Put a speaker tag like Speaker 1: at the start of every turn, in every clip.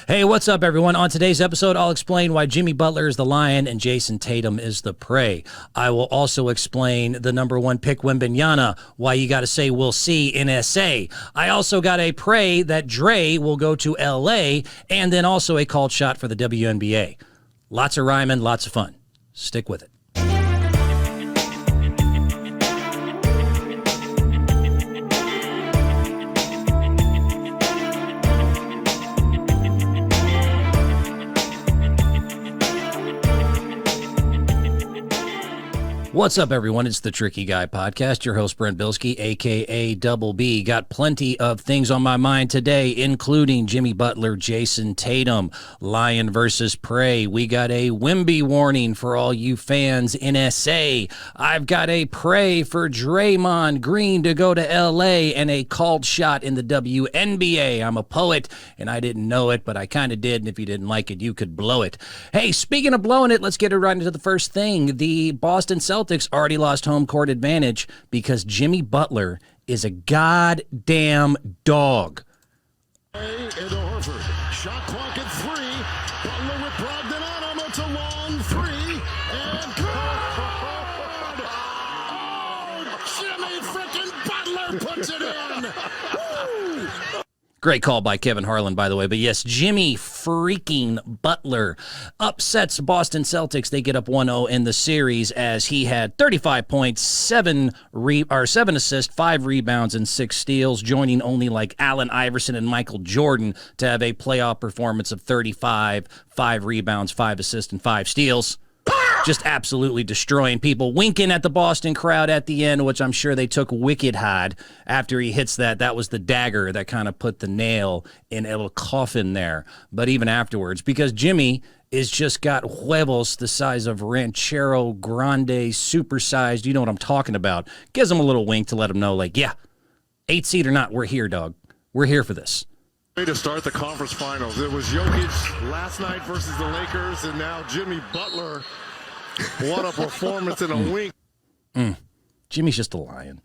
Speaker 1: Hey, what's up, everyone? On today's episode, I'll explain why Jimmy Butler is the lion and Jason Tatum is the prey. I will also explain the number one pick, Wembanyama, why you got to say we'll see in SA. I also got a prey that Dre will go to LA, and then also a called shot for the WNBA. Lots of rhyming, lots of fun. Stick with it. What's up, everyone? It's the Tricky Guy Podcast. Your host, Brent Bilski, a.k.a. Double B. Got plenty of things on my mind today, including Jimmy Butler, Jason Tatum, lion versus prey. We got a Wemby warning for all you fans in SA. I've got a prey for Draymond Green to go to L.A. and a called shot in the WNBA. I'm a poet, and I didn't know it, but I kind of did, and if you didn't like it, you could blow it. Hey, speaking of blowing it, let's get it right into the first thing. The Boston Celtics already lost home court advantage because Jimmy Butler is a goddamn dog.
Speaker 2: Shot clock at 3. Butler with Brogdon on him. It's a long 3. And good. Oh, Jimmy freaking Butler puts it in. Woo!
Speaker 1: Great call by Kevin Harlan, by the way. But yes, Jimmy freaking Butler upsets Boston Celtics. They get up 1-0 in the series as he had 35 points, 7 assists, 5 rebounds, and 6 steals, joining only like Allen Iverson and Michael Jordan to have a playoff performance of 35, 5 rebounds, 5 assists, and 5 steals. Just absolutely destroying people, winking at the Boston crowd at the end, which I'm sure they took wicked hard after he hits that. That was the dagger that kind of put the nail in a little coffin there. But even afterwards, because Jimmy is just got huevos the size of Ranchero Grande, supersized, you know what I'm talking about, gives him a little wink to let him know, like, yeah, 8 seed or not, we're here, dog. We're here for this.
Speaker 2: To start the conference finals. It was Jokic last night versus the Lakers, and now Jimmy Butler. What a performance in a wink.
Speaker 1: Jimmy's just a lion.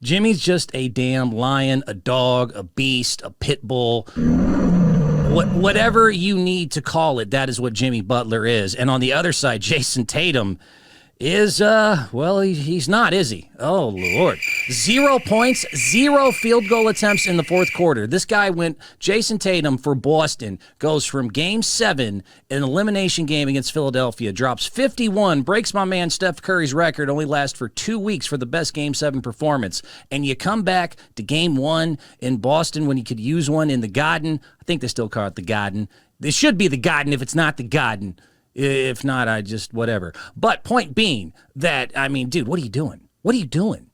Speaker 1: Jimmy's just a damn lion, a dog, a beast, a pit bull. Whatever you need to call it, that is what Jimmy Butler is. And on the other side, Jason Tatum is, well, he's not, is he? Oh, Lord. 0 points, 0 field goal attempts in the fourth quarter. This guy Jason Tatum for Boston goes from Game 7, an elimination game against Philadelphia, drops 51, breaks my man Steph Curry's record, only lasts for 2 weeks for the best Game 7 performance. And you come back to Game 1 in Boston when you could use one in the Garden. I think they still call it the Garden. It should be the Garden if it's not the Garden. If not, I just whatever. But point being that, I mean, dude, what are you doing? What are you doing?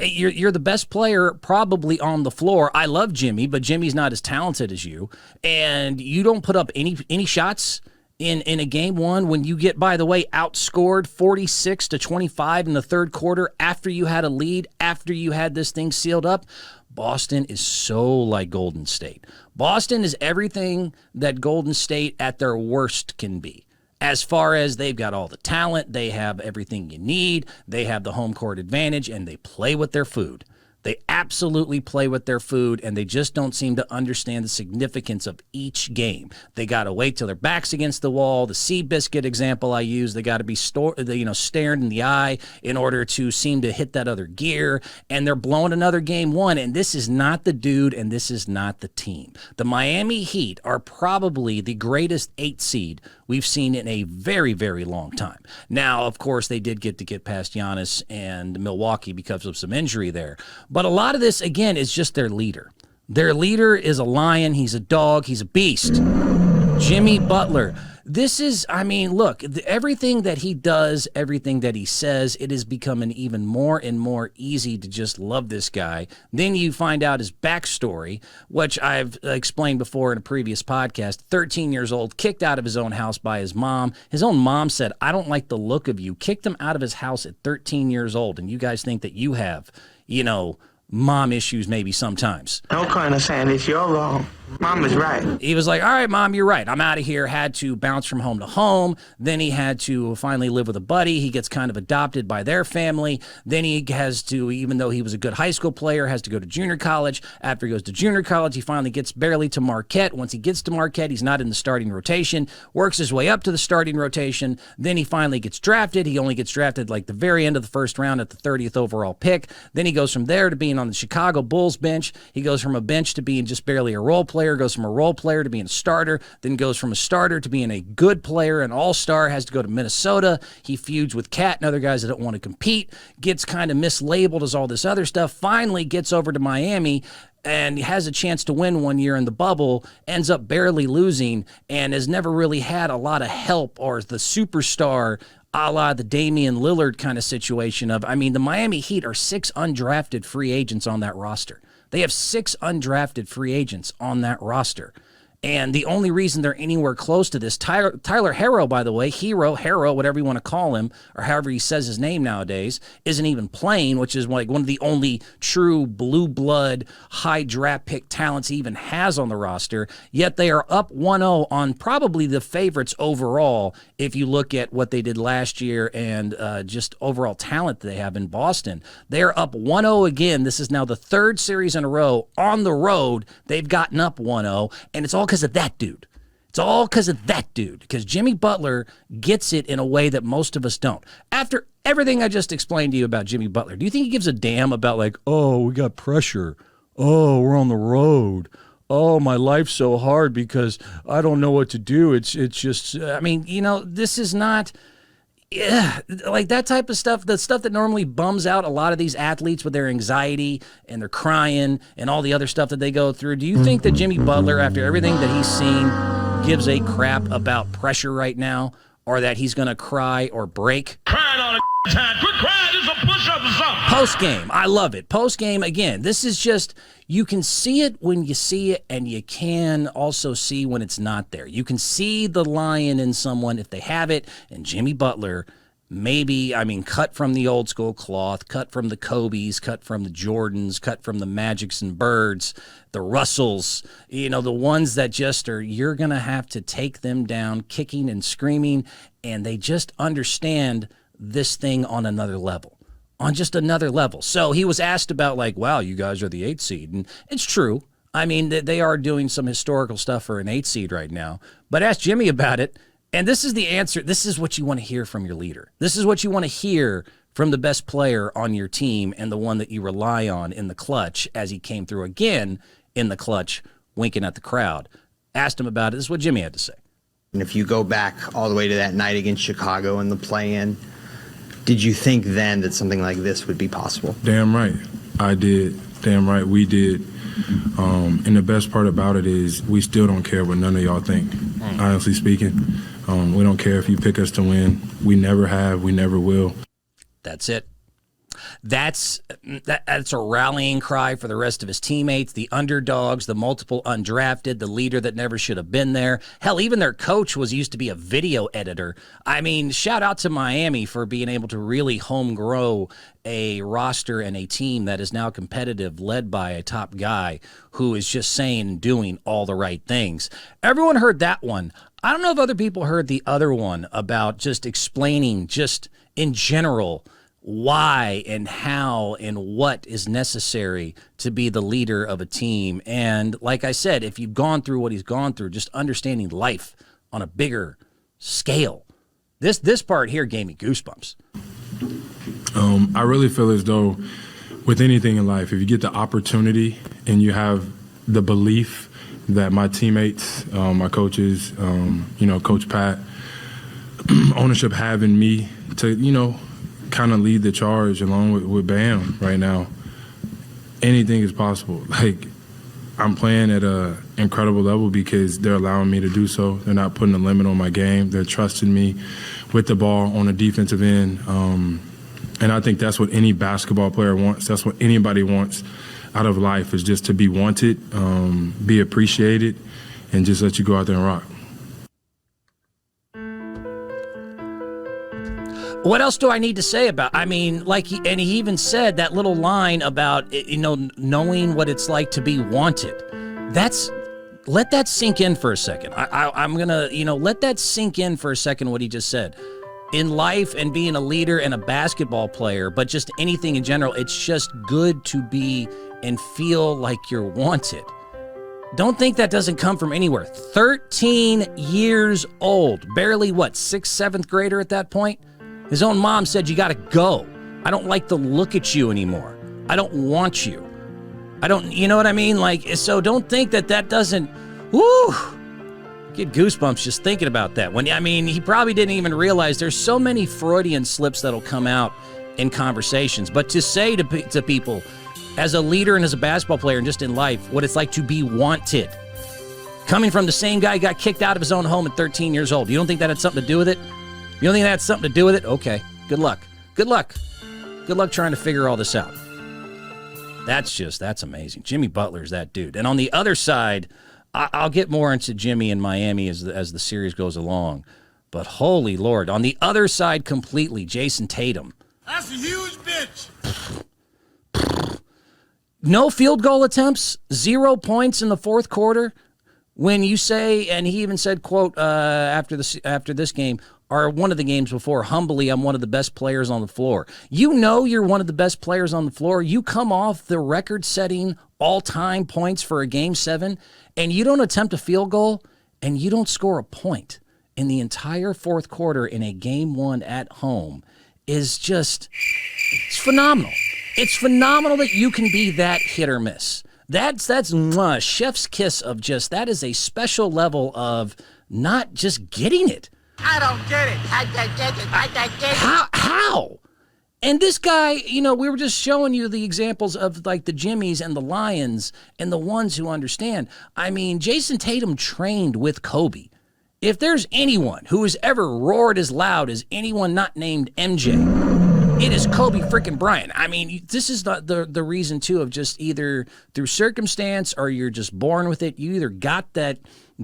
Speaker 1: You're the best player probably on the floor. I love Jimmy, but Jimmy's not as talented as you. And you don't put up any shots in a game 1 when you get, by the way, outscored 46-25 in the third quarter after you had a lead, after you had this thing sealed up. Boston is so like Golden State. Boston is everything that Golden State at their worst can be. As far as they've got all the talent, they have everything you need, they have the home court advantage, and they play with their food. They absolutely play with their food, and they just don't seem to understand the significance of each game. They got to wait till their back's against the wall. The Seabiscuit example I use, they got to be staring in the eye in order to seem to hit that other gear, and they're blowing another Game 1, and this is not the dude, and this is not the team. The Miami Heat are probably the greatest 8 seed we've seen in a very, very long time. Now, of course, they did get past Giannis and Milwaukee because of some injury there. But a lot of this, again, is just their leader. Their leader is a lion. He's a dog. He's a beast. Jimmy Butler. This is, I mean, look, everything that he does, everything that he says, it is becoming even more and more easy to just love this guy. Then you find out his backstory, which I've explained before in a previous podcast. 13 years old, kicked out of his own house by his mom. His own mom said, "I don't like the look of you." Kicked him out of his house at 13 years old. And you guys think that you have, mom issues maybe sometimes.
Speaker 3: No kind of sandwich, you're wrong. Mom was right.
Speaker 1: He was like, all right, Mom, you're right. I'm out of here. Had to bounce from home to home. Then he had to finally live with a buddy. He gets kind of adopted by their family. Then he has to, even though he was a good high school player, has to go to junior college. After he goes to junior college, he finally gets barely to Marquette. Once he gets to Marquette, he's not in the starting rotation, works his way up to the starting rotation. Then he finally gets drafted. He only gets drafted like the very end of the first round at the 30th overall pick. Then he goes from there to being on the Chicago Bulls bench. He goes from a bench to being just barely a role player, goes from a role player to being a starter, then goes from a starter to being a good player, an all-star, has to go to Minnesota. He feuds with Cat and other guys that don't want to compete, gets kind of mislabeled as all this other stuff, finally gets over to Miami and has a chance to win one year in the bubble, ends up barely losing, and has never really had a lot of help or the superstar a la the Damian Lillard kind of situation of, the Miami Heat are 6 undrafted free agents on that roster. They have 6 undrafted free agents on that roster. And the only reason they're anywhere close to this, Tyler Herro, by the way, Herro, whatever you want to call him, or however he says his name nowadays, isn't even playing, which is like one of the only true blue blood, high draft pick talents he even has on the roster. Yet they are up 1-0 on probably the favorites overall if you look at what they did last year and just overall talent that they have in Boston. They're up 1-0 again. This is now the 3rd series in a row on the road. They've gotten up 1-0, and it's all because of that dude. It's all because of that dude, because Jimmy Butler gets it in a way that most of us don't. After everything I just explained to you about Jimmy Butler, do you think he gives a damn about like, oh, we got pressure. Oh, we're on the road. Oh, my life's so hard because I don't know what to do. It's just, this is not... Yeah, like that type of stuff, the stuff that normally bums out a lot of these athletes with their anxiety and their crying and all the other stuff that they go through. Do you think that Jimmy Butler, after everything that he's seen, gives a crap about pressure right now, or that he's going to cry or break?
Speaker 4: Crying all the time. Quit crying. Just a push-up or something.
Speaker 1: Post-game. I love it. Post-game, again, this is just, you can see it when you see it, and you can also see when it's not there. You can see the lion in someone if they have it, and Jimmy Butler, maybe, cut from the old school cloth, cut from the Kobes, cut from the Jordans, cut from the Magics and Birds, the Russells, the ones that just are, you're going to have to take them down kicking and screaming, and they just understand this thing on another level. On just another level. So he was asked about like, wow, you guys are the 8th seed. And it's true. They are doing some historical stuff for an 8th seed right now. But ask Jimmy about it. And this is the answer. This is what you want to hear from your leader. This is what you want to hear from the best player on your team and the one that you rely on in the clutch, as he came through again in the clutch, winking at the crowd. Asked him about it. This is what Jimmy had to say.
Speaker 3: And if you go back all the way to that night against Chicago in the play-in, did you think then that something like this would be possible?
Speaker 5: Damn right. I did. Damn right. We did. And the best part about it is we still don't care what none of y'all think, honestly speaking. We don't care if you pick us to win. We never have. We never will.
Speaker 1: That's it. That's a rallying cry for the rest of his teammates, the underdogs, the multiple undrafted, the leader that never should have been there. Hell, even their coach used to be a video editor. Shout out to Miami for being able to really home grow a roster and a team that is now competitive, led by a top guy who is just saying and doing all the right things. Everyone heard that one. I don't know if other people heard the other one about just explaining just in general why and how and what is necessary to be the leader of a team. And like I said, if you've gone through what he's gone through, just understanding life on a bigger scale, this part here gave me goosebumps.
Speaker 5: I really feel as though with anything in life, if you get the opportunity and you have the belief that my teammates, my coaches, Coach Pat, ownership have in me to, kind of lead the charge along with Bam right now, anything is possible. Like, I'm playing at an incredible level because they're allowing me to do so. They're not putting a limit on my game. They're trusting me with the ball on the defensive end. And I think that's what any basketball player wants. That's what anybody wants out of life, is just to be wanted, be appreciated, and just let you go out there and rock.
Speaker 1: What else do I need to say about? He even said that little line about, knowing what it's like to be wanted. That's Let that sink in for a second. I'm going to, let that sink in for a second what he just said. In life and being a leader and a basketball player, but just anything in general, it's just good to be and feel like you're wanted. Don't think that doesn't come from anywhere. 13 years old, barely 6th, 7th grader at that point. His own mom said, you got to go. I don't like the look at you anymore. I don't want you. I don't, you know what I mean? So don't think that doesn't, get goosebumps just thinking about that. He probably didn't even realize there's so many Freudian slips that'll come out in conversations. But to say to people, as a leader and as a basketball player and just in life, what it's like to be wanted. Coming from the same guy who got kicked out of his own home at 13 years old. You don't think that had something to do with it? You don't think that had something to do with it? Okay, good luck. Good luck. Good luck trying to figure all this out. That's amazing. Jimmy Butler's that dude. And on the other side, I'll get more into Jimmy in Miami as the series goes along. But holy Lord, on the other side completely, Jason Tatum.
Speaker 2: That's a huge bitch.
Speaker 1: No field goal attempts, 0 points in the fourth quarter. When you say, and he even said, quote, after this game, or one of the games before, humbly, I'm one of the best players on the floor. You know you're one of the best players on the floor. You come off the record-setting all-time points for a Game 7, and you don't attempt a field goal, and you don't score a point in the entire fourth quarter in a Game 1 at home is just, it's phenomenal. It's phenomenal that you can be that hit or miss. That's chef's kiss of just, that is a special level of not just getting it.
Speaker 6: I don't get it. I get it.
Speaker 1: How? And this guy, we were just showing you the examples of like the Jimmies and the Lions and the ones who understand. Jason Tatum trained with Kobe. If there's anyone who has ever roared as loud as anyone not named MJ, it is Kobe freaking Bryant. This is not the reason, too, of just either through circumstance or you're just born with it. You either got that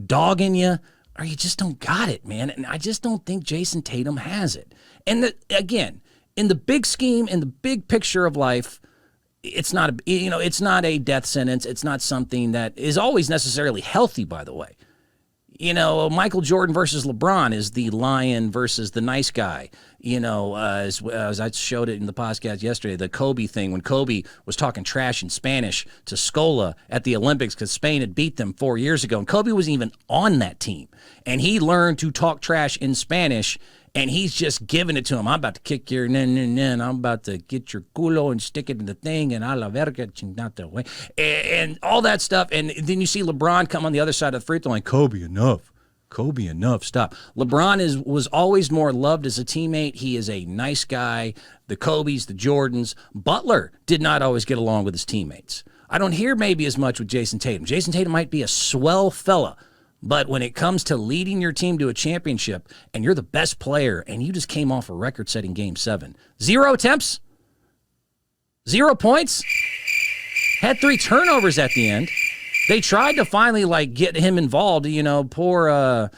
Speaker 1: dog in you or you just don't got it, man. And I just don't think Jason Tatum has it. And again, in the big scheme, in the big picture of life, it's not a death sentence. It's not something that is always necessarily healthy, by the way. Michael Jordan versus LeBron is the lion versus the nice guy. As I showed it in the podcast yesterday, the Kobe thing, when Kobe was talking trash in Spanish to Scola at the Olympics because Spain had beat them 4 years ago, and Kobe wasn't even on that team. And he learned to talk trash in Spanish, and he's just giving it to him. I'm about to kick your I'm about to get your culo and stick it in the thing, and a la verga, chingada way, and all that stuff. And then you see LeBron come on the other side of the free throw line. Kobe, enough, stop. LeBron was always more loved as a teammate. He is a nice guy. The Kobes, the Jordans. Butler did not always get along with his teammates. I don't hear maybe as much with Jason Tatum. Jason Tatum might be a swell fella, but when it comes to leading your team to a championship and you're the best player and you just came off a record-setting Game 7, 0 attempts, 0 points, had 3 turnovers at the end. They tried to finally get him involved. Poor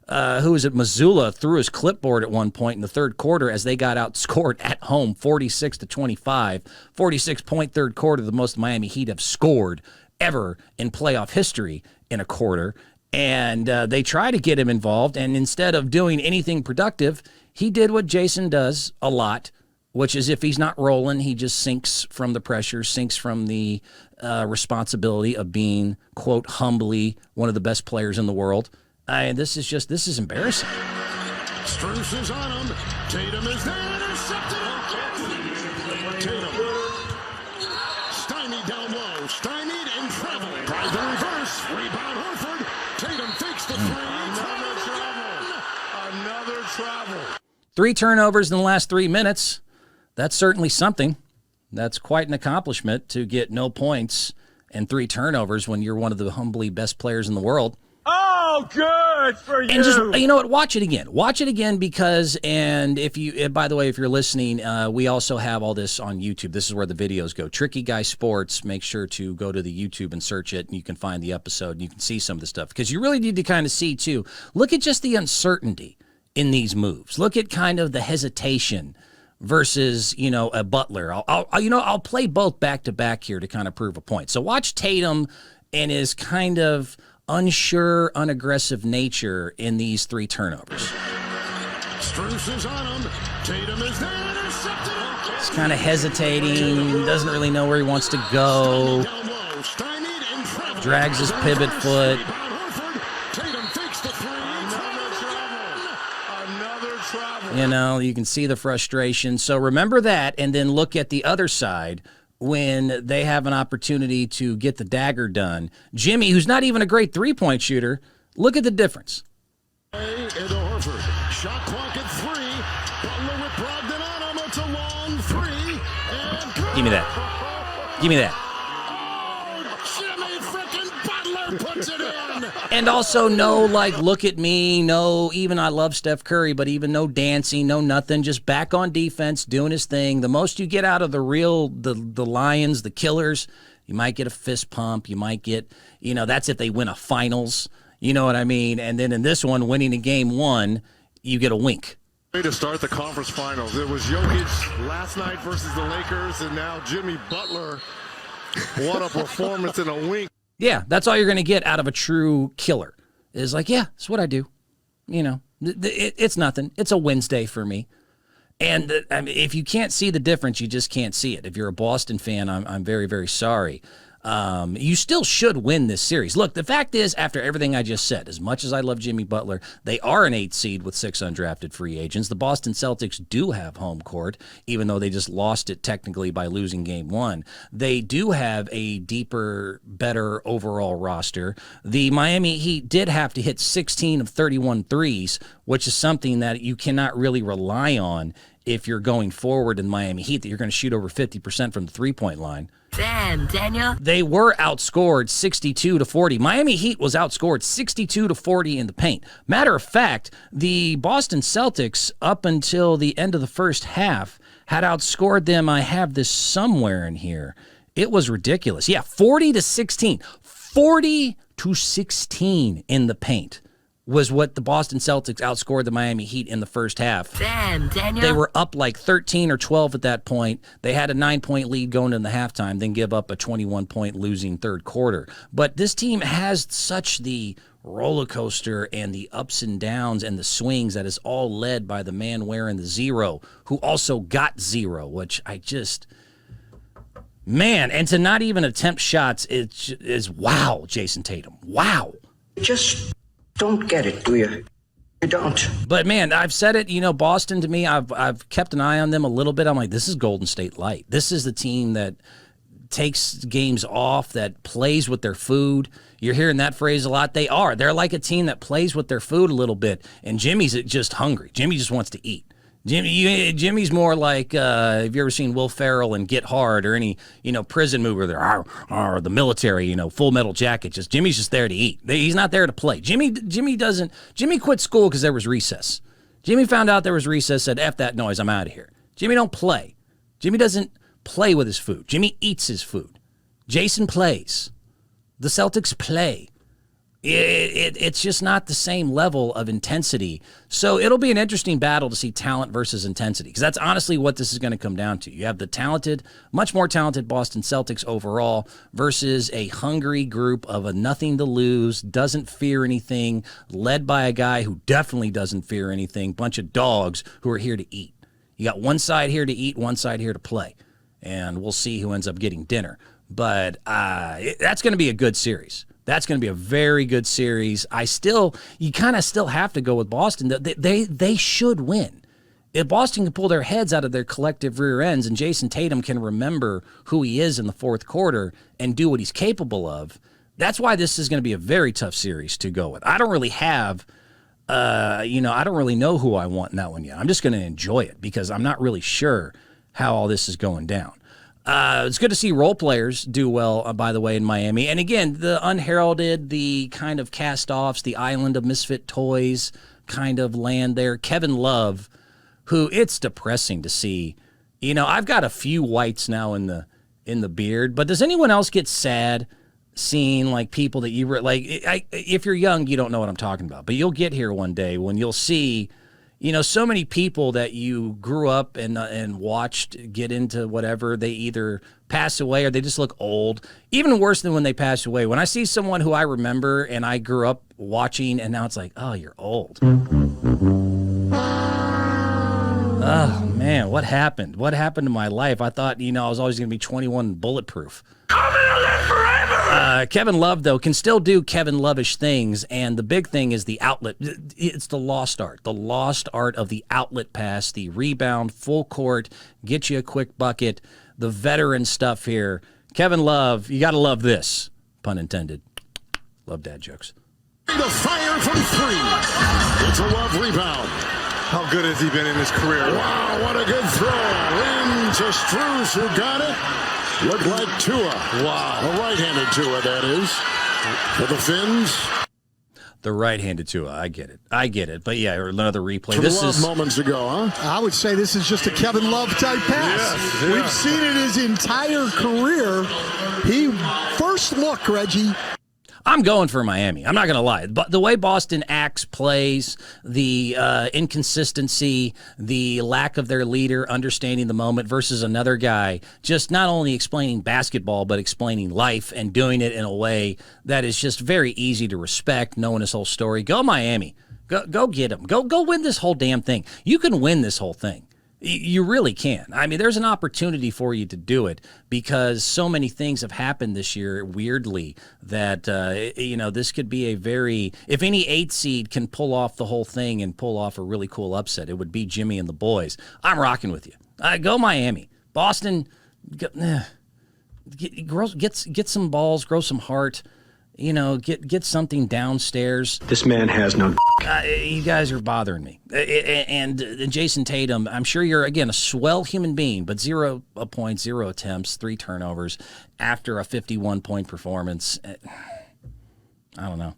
Speaker 1: who was it? Missoula threw his clipboard at one point in the third quarter as they got outscored at home, 46-25. 46-point third quarter, the most Miami Heat have scored ever in playoff history in a quarter. And they tried to get him involved, and instead of doing anything productive, he did what Jason does a lot, which is if he's not rolling, he just sinks from the pressure, sinks from the responsibility of being, quote, humbly one of the best players in the world. This is embarrassing.
Speaker 2: Strus is on him. Tatum is there. Intercepted. Tatum. Stymied down low. Stymied in travel. Tries the reverse. Rebound Horford. Tatum fakes the three. Another travel.
Speaker 1: 3 turnovers in the last 3 minutes. That's certainly something. That's quite an accomplishment to get no points and 3 turnovers when you're one of the humbly best players in the world.
Speaker 4: Oh, good for you.
Speaker 1: And just, you know what, watch it again. Watch it again because, and if you, by the way, if you're listening, we also have all this on YouTube. This is where the videos go. Tricky Guy Sports. Make sure to go to the YouTube and search it, and you can find the episode, and you can see some of the stuff. Because you really need to kind of see, too. Look at just the uncertainty in these moves. Look at kind of the hesitation versus, a Butler. I'll play both back to back here to kind of prove a point. So watch Tatum and his kind of unsure, unaggressive nature in these 3 turnovers.
Speaker 2: Strus is on him. Tatum is there. Intercepted.
Speaker 1: He's kind of hesitating, doesn't really know where he wants to go. Drags his pivot foot.
Speaker 2: Tatum fakes the three.
Speaker 4: Another travel.
Speaker 1: You know, you can see the frustration. So remember that, and then look at the other side when they have an opportunity to get the dagger done. Jimmy, who's not even a great three-point shooter, look at the difference.
Speaker 2: Into Horford. Shot clock at 3. Butler with Brogdon on him. It's a long 3. And
Speaker 1: Give me that. Give me that.
Speaker 2: Jimmy frickin' Butler puts it in.
Speaker 1: And also no, like, look at me, no, even I love Steph Curry, but even no dancing, no nothing, just back on defense, doing his thing. The most you get out of the Lions, the Killers, you might get a fist pump, you might get, that's if they win a finals, you know what I mean? And then in this one, winning a game 1, you get a wink.
Speaker 4: Way to start the conference finals. It was Jokic last night versus the Lakers, and now Jimmy Butler. What a performance and a wink.
Speaker 1: Yeah, that's all you're going to get out of a true killer. Is like, yeah, it's what I do. It's nothing. It's a Wednesday for me. And if you can't see the difference, you just can't see it. If you're a Boston fan, I'm very, very sorry. You still should win this series. Look, the fact is, after everything I just said, as much as I love Jimmy Butler, they are an 8 seed with 6 undrafted free agents. The Boston Celtics do have home court, even though they just lost it technically by losing game 1. They do have a deeper, better overall roster. The Miami Heat did have to hit 16 of 31 threes, which is something that you cannot really rely on if you're going forward in Miami Heat, that you're going to shoot over 50% from the three-point line.
Speaker 6: Damn, Daniel.
Speaker 1: They were outscored 62-40. Miami Heat was outscored 62-40 in the paint. Matter of fact, the Boston Celtics, up until the end of the first half, had outscored them. I have this somewhere in here. It was ridiculous. Yeah, 40-16. 40-16 in the paint was what the Boston Celtics outscored the Miami Heat in the first half.
Speaker 6: Damn, Daniel.
Speaker 1: They were up like 13 or 12 at that point. They had a 9-point lead going into the halftime, then give up a 21-point losing third quarter. But this team has such the roller coaster and the ups and downs and the swings that is all led by the man wearing the 0, who also got 0, which I just... Man, and to not even attempt shots is wow, Jason Tatum. Wow.
Speaker 7: Just don't get it, do you? You don't.
Speaker 1: But man, I've said it, Boston to me, I've kept an eye on them a little bit. I'm like, this is Golden State light. This is the team that takes games off, that plays with their food. You're hearing that phrase a lot. They are. They're like a team that plays with their food a little bit. And Jimmy's just hungry. Jimmy just wants to eat. Jimmy's more like, have you ever seen Will Ferrell in Get Hard or any, prison movie there, or the military, Full Metal Jacket? Jimmy's just there to eat. He's not there to play. Jimmy quit school because there was recess. Jimmy found out there was recess, said, F that noise, I'm out of here. Jimmy don't play. Jimmy doesn't play with his food. Jimmy eats his food. Jason plays. The Celtics play. It's just not the same level of intensity. So it'll be an interesting battle to see talent versus intensity, because that's honestly what this is going to come down to. You have the talented, much more talented Boston Celtics overall versus a hungry group of a nothing to lose, doesn't fear anything, led by a guy who definitely doesn't fear anything, bunch of dogs who are here to eat. You got one side here to eat, one side here to play, and we'll see who ends up getting dinner. But that's going to be a good series. That's going to be a very good series. You kind of still have to go with Boston. They should win. If Boston can pull their heads out of their collective rear ends and Jason Tatum can remember who he is in the fourth quarter and do what he's capable of, that's why this is going to be a very tough series to go with. I don't really have, I don't really know who I want in that one yet. I'm just going to enjoy it because I'm not really sure how all this is going down. It's good to see role players do well, by the way, in Miami. And again, the unheralded, the kind of cast-offs, the island of misfit toys kind of land there. Kevin Love, who it's depressing to see. I've got a few whites now in the beard, but does anyone else get sad seeing like people that if you're young, you don't know what I'm talking about. But you'll get here one day when you'll see, so many people that you grew up and watched get into whatever, they either pass away or they just look old. Even worse than when they pass away. When I see someone who I remember and I grew up watching and now it's like, oh, you're old. Oh, man, what happened? What happened to my life? I thought, I was always going to be 21 and bulletproof. Kevin Love, though, can still do Kevin Love-ish things, and the big thing is the outlet. It's the lost art of the outlet pass, the rebound, full court, get you a quick bucket, the veteran stuff here. Kevin Love, you got to love this, pun intended. Love dad jokes.
Speaker 2: The fire from 3. It's a Love rebound.
Speaker 4: How good has he been in his career?
Speaker 2: Wow, what a good throw. Into Struz, who got it. Looked like Tua. Wow. A right-handed Tua, that is. For the Finns.
Speaker 1: The right-handed Tua. I get it. But yeah, another replay.
Speaker 2: From
Speaker 1: This
Speaker 2: Love
Speaker 1: is
Speaker 2: moments ago, huh?
Speaker 8: I would say this is just a Kevin Love type pass.
Speaker 4: Yes, yeah.
Speaker 8: We've seen it his entire career. First look, Reggie.
Speaker 1: I'm going for Miami. I'm not going to lie. But the way Boston acts, plays, the inconsistency, the lack of their leader understanding the moment versus another guy just not only explaining basketball but explaining life and doing it in a way that is just very easy to respect, knowing his whole story. Go Miami. Go get him. Go win this whole damn thing. You can win this whole thing. You really can. I mean, there's an opportunity for you to do it because so many things have happened this year, weirdly, that, this could be if any 8 seed can pull off the whole thing and pull off a really cool upset, it would be Jimmy and the boys. I'm rocking with you. Go Miami. Boston, get some balls, grow some heart. Get something downstairs.
Speaker 7: This man has no.
Speaker 1: You guys are bothering me. And Jason Tatum, I'm sure you're, again, a swell human being, but 0 points, 0 attempts, 3 turnovers after a 51-point performance. I don't know.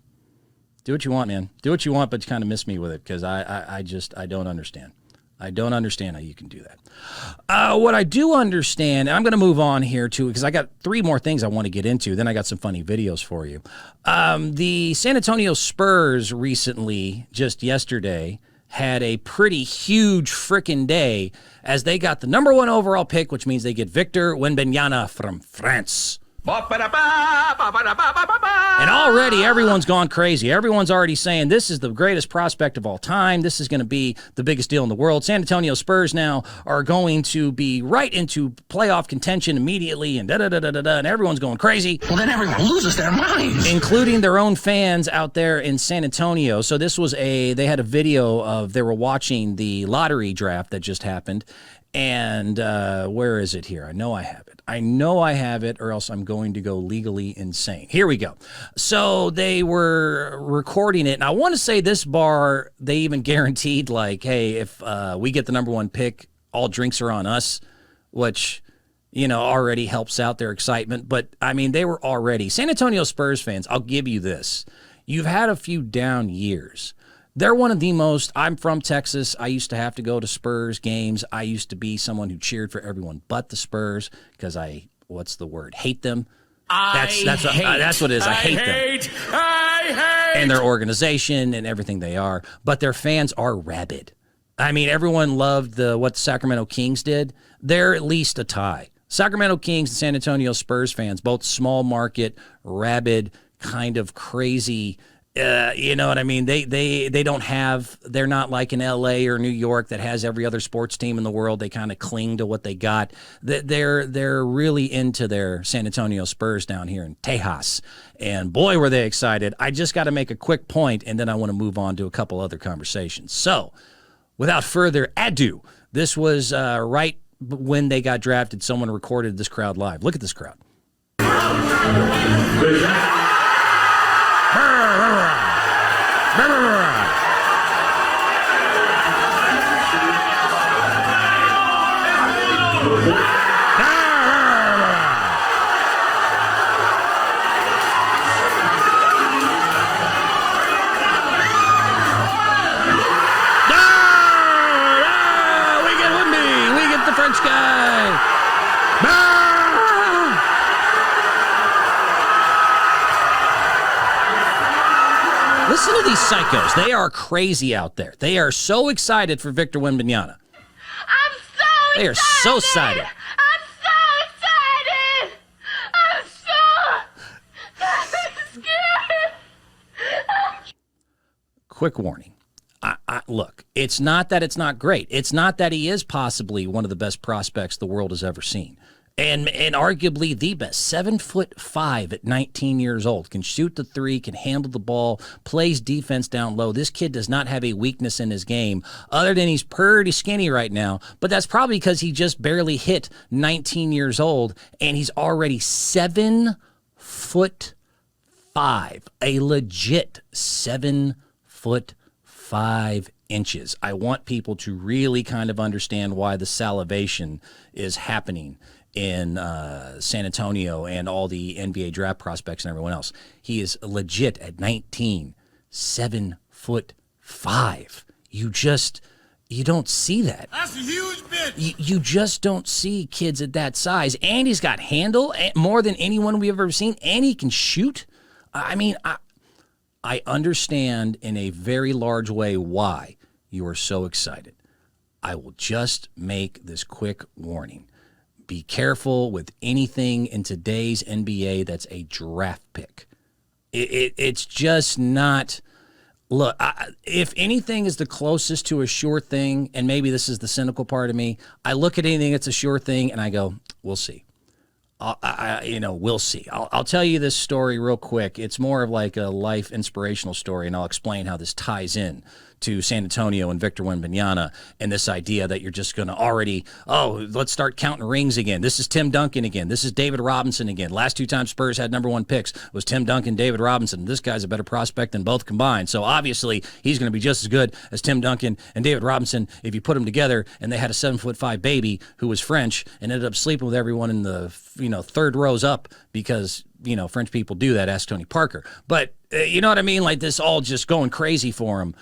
Speaker 1: Do what you want, man. Do what you want, but you kind of miss me with it because I don't understand. I don't understand how you can do that. What I do understand, and I'm going to move on here too, because I got 3 more things I want to get into. Then I got some funny videos for you. The San Antonio Spurs recently, just yesterday, had a pretty huge frickin' day as they got the number 1 overall pick, which means they get Victor Wembanyama from France. And already everyone's gone crazy. Everyone's already saying this is the greatest prospect of all time. This is going to be the biggest deal in the world. San Antonio Spurs now are going to be right into playoff contention immediately and da-da-da-da-da, and everyone's going crazy.
Speaker 6: Well, then everyone loses their minds.
Speaker 1: Including their own fans out there in San Antonio. So this was they had a video of, they were watching the lottery draft that just happened. And where is it here? I know I have it, or else I'm going to go legally insane. Here we go. So they were recording it, and I want to say this bar, they even guaranteed, like, hey, if we get the number 1 pick, all drinks are on us, which, already helps out their excitement. But, I mean, they were already. San Antonio Spurs fans, I'll give you this. You've had a few down years. They're one of the most, I'm from Texas. I used to have to go to Spurs games. I used to be someone who cheered for everyone but the Spurs because hate them. That's what it is. I hate them. And their organization and everything they are. But their fans are rabid. I mean, everyone loved what the Sacramento Kings did. They're at least a tie. Sacramento Kings and San Antonio Spurs fans, both small market, rabid, kind of crazy. You know what I mean? They're not like in LA or New York that has every other sports team in the world. They kind of cling to what they got. They're really into their San Antonio Spurs down here in Tejas. And boy, were they excited. I just got to make a quick point, and then I want to move on to a couple other conversations. So, without further ado, this was right when they got drafted. Someone recorded this crowd live. Look at this crowd. We get the French guy. Listen to these psychos. They are crazy out there. They are so excited for Victor Wembanyama.
Speaker 9: I'm so excited.
Speaker 1: They are so excited.
Speaker 9: I'm so excited. I'm so scared.
Speaker 1: Quick warning. Look, it's not that it's not great. It's not that he is possibly one of the best prospects the world has ever seen. And arguably the best. 7'5" at 19 years old. Can shoot the three, can handle the ball, plays defense down low. This kid does not have a weakness in his game other than he's pretty skinny right now. But that's probably because he just barely hit 19 years old and he's already 7'5". A legit 7'5". I want people to really kind of understand why the salivation is happening in San Antonio and all the NBA draft prospects and everyone else. He is legit at 19, 7'5". You don't see that.
Speaker 2: That's a huge bitch.
Speaker 1: You just don't see kids at that size. And he's got handle more than anyone we've ever seen. And he can shoot. I mean, I understand in a very large way why you are so excited. I will just make this quick warning. Be careful with anything in today's NBA that's a draft pick. It's just not. Look, if anything is the closest to a sure thing, and maybe this is the cynical part of me, I look at anything that's a sure thing and I go, we'll see. We'll see. I'll tell you this story real quick. It's more of like a life inspirational story, and I'll explain how this ties in to San Antonio and Victor Wembanyama and this idea that you're just going to already, let's start counting rings again. This is Tim Duncan again. This is David Robinson again. Last two times Spurs had number one picks was Tim Duncan, David Robinson. This guy's a better prospect than both combined. So obviously he's going to be just as good as Tim Duncan and David Robinson if you put them together, and they had a 7'5" baby who was French and ended up sleeping with everyone in the third rows up because French people do that. Ask Tony Parker. But you know what I mean? Like this all just going crazy for him.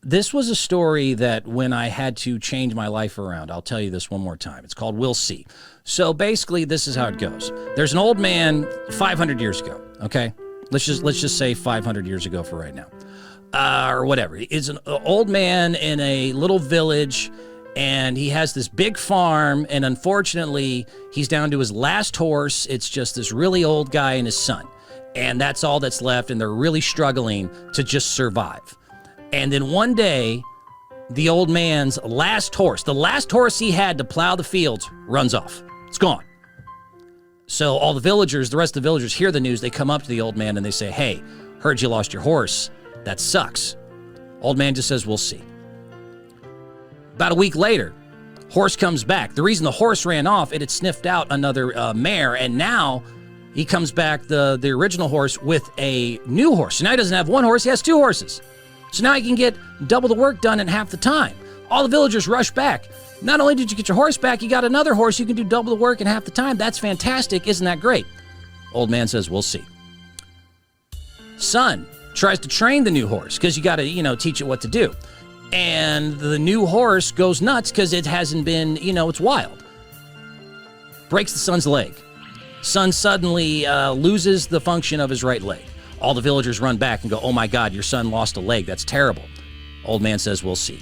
Speaker 1: This was a story that when I had to change my life around, I'll tell you this one more time. It's called We'll See. So basically, this is how it goes. There's an old man 500 years ago, okay? Let's just say 500 years ago for right now. Or whatever. It's an old man in a little village, and he has this big farm, and unfortunately, he's down to his last horse. It's just this really old guy and his son. And that's all that's left, and they're really struggling to just survive. And then one day, the old man's last horse, the last horse he had to plow the fields, runs off. It's gone. So all the villagers, the rest of the villagers hear the news. They come up to the old man and they say, hey, heard you lost your horse. That sucks. Old man just says, we'll see. About a week later, horse comes back. The reason the horse ran off, it had sniffed out another mare, and now he comes back, the original horse, with a new horse. So now he doesn't have one horse, he has two horses. So now he can get double the work done in half the time. All the villagers rush back. Not only did you get your horse back, you got another horse. You can do double the work in half the time. That's fantastic. Isn't that great? Old man says, we'll see. Son tries to train the new horse because you got to, teach it what to do. And the new horse goes nuts because it hasn't been, it's wild. Breaks the son's leg. Son suddenly loses the function of his right leg. All the villagers run back and go, oh my God, your son lost a leg. That's terrible. Old man says, we'll see.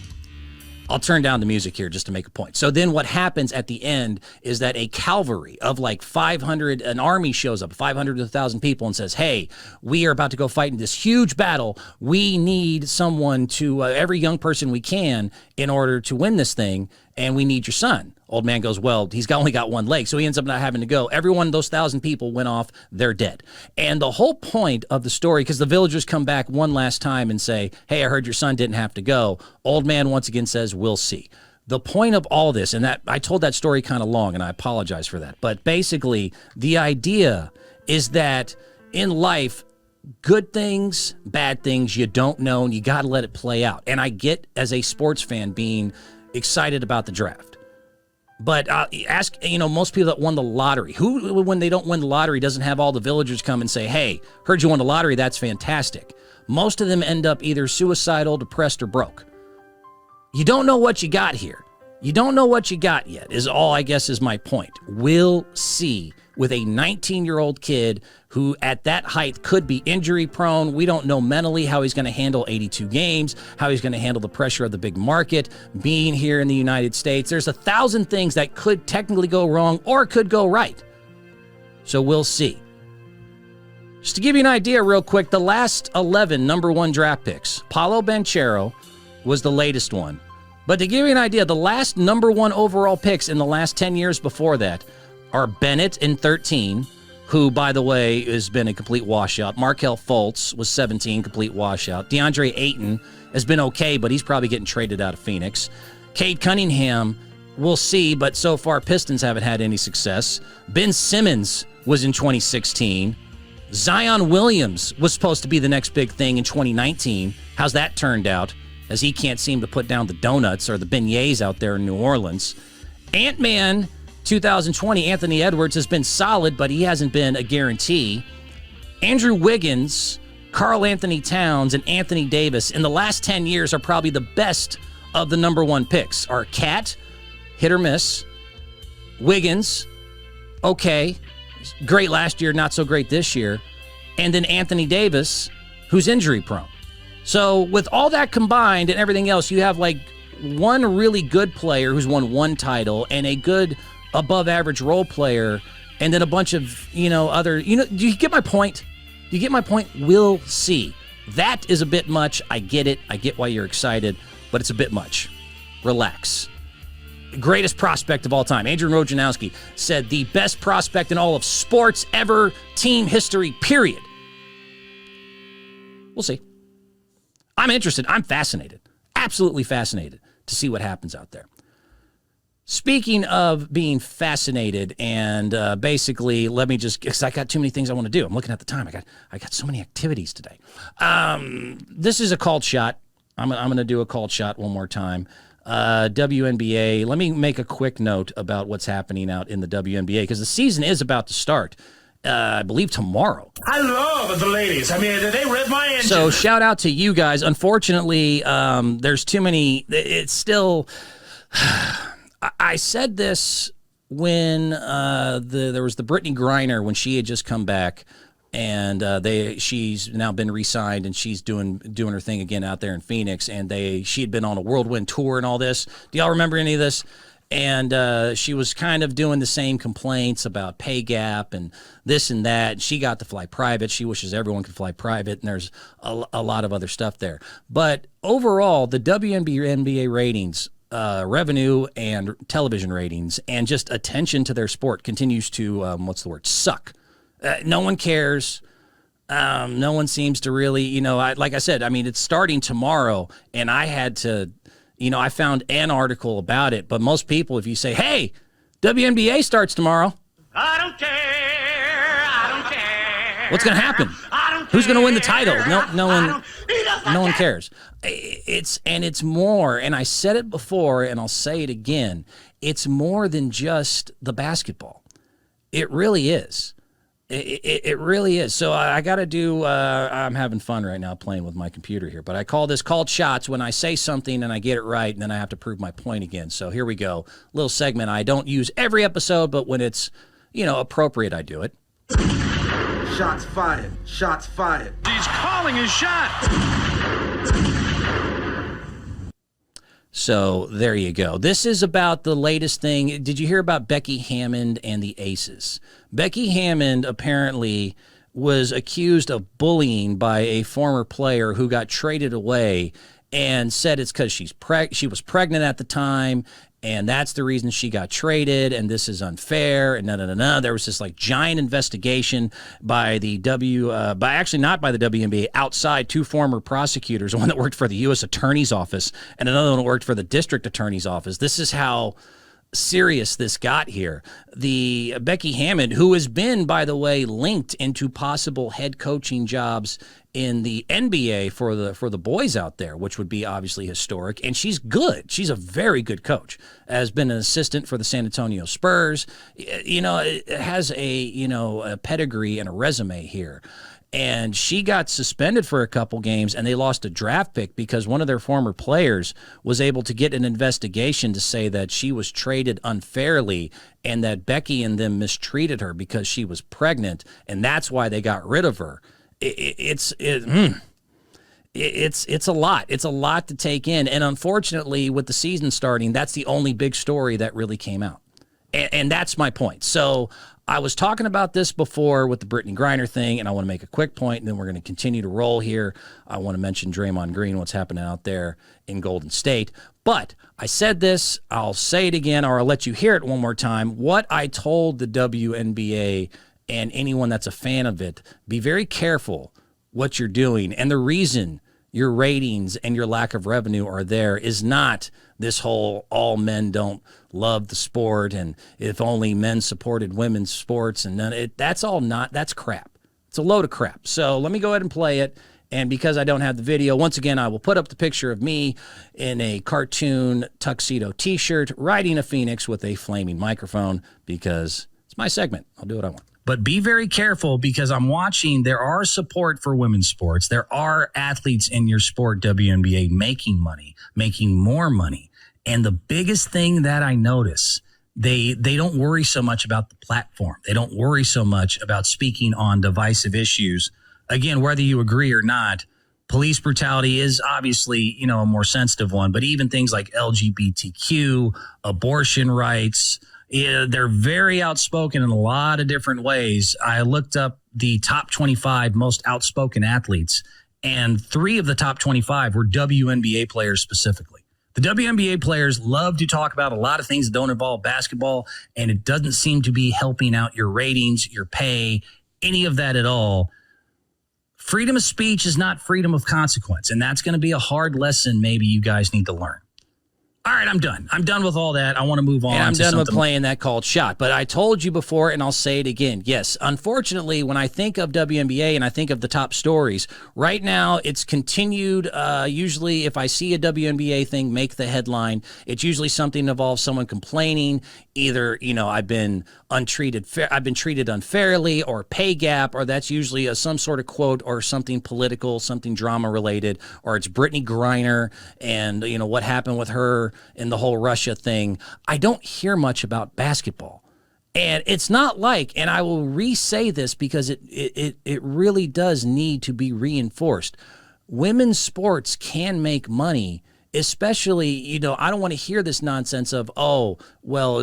Speaker 1: I'll turn down the music here just to make a point. So then what happens at the end is that a cavalry of like 500, an army shows up, 500 to 1,000 people, and says, hey, we are about to go fight in this huge battle. We need someone to, every young person we can, in order to win this thing, and we need your son. Old man goes, well, he's only got one leg, so he ends up not having to go. Every one of those 1,000 people went off. They're dead. And the whole point of the story, because the villagers come back one last time and say, hey, I heard your son didn't have to go. Old man once again says, we'll see. The point of all this, and that I told that story kind of long, and I apologize for that, but basically the idea is that in life, good things, bad things, you don't know, and you got to let it play out. And I get, as a sports fan, being excited about the draft. But ask, most people that won the lottery, who, when they don't win the lottery, doesn't have all the villagers come and say, hey, heard you won the lottery, that's fantastic. Most of them end up either suicidal, depressed, or broke. You don't know what you got here. You don't know what you got yet, is all I guess is my point. We'll see with a 19-year-old kid who at that height could be injury prone. We don't know mentally how he's going to handle 82 games, how he's going to handle the pressure of the big market, being here in the United States. There's 1,000 things that could technically go wrong or could go right. So we'll see. Just to give you an idea real quick, the last 11 number 1 draft picks, Paolo Banchero was the latest one. But to give you an idea, the last number 1 overall picks in the last 10 years before that are Bennett in 13, who, by the way, has been a complete washout. Markelle Fultz was 17, complete washout. DeAndre Ayton has been okay, but he's probably getting traded out of Phoenix. Cade Cunningham, we'll see, but so far Pistons haven't had any success. Ben Simmons was in 2016. Zion Williams was supposed to be the next big thing in 2019. How's that turned out? As he can't seem to put down the donuts or the beignets out there in New Orleans. Ant-Man 2020, Anthony Edwards has been solid, but he hasn't been a guarantee. Andrew Wiggins, Karl Anthony Towns, and Anthony Davis in the last 10 years are probably the best of the number 1 picks. Are Cat, hit or miss. Wiggins, okay. Great last year, not so great this year. And then Anthony Davis, who's injury prone. So with all that combined and everything else, you have like one really good player who's won 1 title and a good above average role player and then a bunch of, other, do you get my point? Do you get my point? We'll see. That is a bit much. I get it. I get why you're excited, but it's a bit much. Relax. Greatest prospect of all time. Andrew Wojnarowski said the best prospect in all of sports ever, team history, period. We'll see. I'm interested. I'm fascinated. Absolutely fascinated to see what happens out there. Speaking of being fascinated and basically, let me just, because I got too many things I want to do. I'm looking at the time. I got so many activities today. This is a called shot. I'm going to do a called shot one more time. WNBA. Let me make a quick note about what's happening out in the WNBA because the season is about to start. I believe tomorrow.
Speaker 6: I love the ladies. I mean, they rev my engine.
Speaker 1: So shout out to you guys. Unfortunately, there's too many. It's still. I said this when there was the Brittany Griner when she had just come back, and she's now been re-signed and she's doing her thing again out there in Phoenix. And she had been on a whirlwind tour and all this. Do y'all remember any of this? And she was kind of doing the same complaints about pay gap and this and that. She got to fly private. She wishes everyone could fly private, and there's a lot of other stuff there. But overall, the WNBA ratings, revenue and television ratings, and just attention to their sport continues to, suck. No one cares. No one seems to really, like I said, I mean, it's starting tomorrow, and I had to... I found an article about it, but most people, if you say, hey, WNBA starts tomorrow.
Speaker 6: I don't care.
Speaker 1: What's going to happen? Who's going to win the title? No one cares. It's more, and I said it before, and I'll say it again. It's more than just the basketball. It really is. It really is. So I got to do, I'm having fun right now playing with my computer here, but I call this called shots when I say something and I get it right, and then I have to prove my point again. So here we go. Little segment I don't use every episode, but when it's, appropriate, I do it.
Speaker 6: Shots fired. Shots fired.
Speaker 2: He's calling his shot.
Speaker 1: So there you go. This is about the latest thing. Did you hear about Becky Hammond and the Aces? Becky Hammond apparently was accused of bullying by a former player who got traded away and said it's because she was pregnant at the time, and that's the reason she got traded, and this is unfair, and There was this like giant investigation by actually not by the WNBA, outside 2 former prosecutors, one that worked for the U.S. Attorney's Office and another one that worked for the District Attorney's Office. This is how serious this got here. The Becky Hammond, who has been, by the way, linked into possible head coaching jobs in the NBA for the boys out there, which would be obviously historic. And she's good. She's a very good coach. Has been an assistant for the San Antonio Spurs. It has a pedigree and a resume here. And she got suspended for a couple games, and they lost a draft pick because one of their former players was able to get an investigation to say that she was traded unfairly and that Becky and them mistreated her because she was pregnant, and that's why they got rid of her. It's a lot. It's a lot to take in. And unfortunately, with the season starting, that's the only big story that really came out. And that's my point. So I was talking about this before with the Brittany Griner thing, and I want to make a quick point, and then we're going to continue to roll here. I want to mention Draymond Green, what's happening out there in Golden State. But I said this, I'll say it again, or I'll let you hear it one more time. What I told the WNBA and anyone that's a fan of it, be very careful what you're doing. And the reason your ratings and your lack of revenue are there is not this whole all men don't love the sport and if only men supported women's sports and that's crap. It's a load of crap. So let me go ahead and play it. And because I don't have the video, once again, I will put up the picture of me in a cartoon tuxedo t-shirt riding a phoenix with a flaming microphone because it's my segment. I'll do what I want. But be very careful because I'm watching. There are support for women's sports. There are athletes in your sport, WNBA, making money, making more money. And the biggest thing that I notice, they don't worry so much about the platform. They don't worry so much about speaking on divisive issues. Again, whether you agree or not, police brutality is obviously, a more sensitive one. But even things like LGBTQ, abortion rights, they're very outspoken in a lot of different ways. I looked up the top 25 most outspoken athletes, and 3 of the top 25 were WNBA players specifically. The WNBA players love to talk about a lot of things that don't involve basketball, and it doesn't seem to be helping out your ratings, your pay, any of that at all. Freedom of speech is not freedom of consequence, and that's going to be a hard lesson maybe you guys need to learn. All right, I'm done. I'm done with all that. I want to move on. And I'm done with playing that called shot. But I told you before, and I'll say it again. Yes, unfortunately, when I think of WNBA and I think of the top stories, right now it's continued. Usually, if I see a WNBA thing make the headline, it's usually something that involves someone complaining. Either, I've been treated unfairly, or pay gap, or that's usually some sort of quote or something political, something drama related, or it's Brittany Griner and what happened with her in the whole Russia thing. I don't hear much about basketball. And it's not like, and I will re-say this because it really does need to be reinforced. Women's sports can make money, especially, I don't want to hear this nonsense of,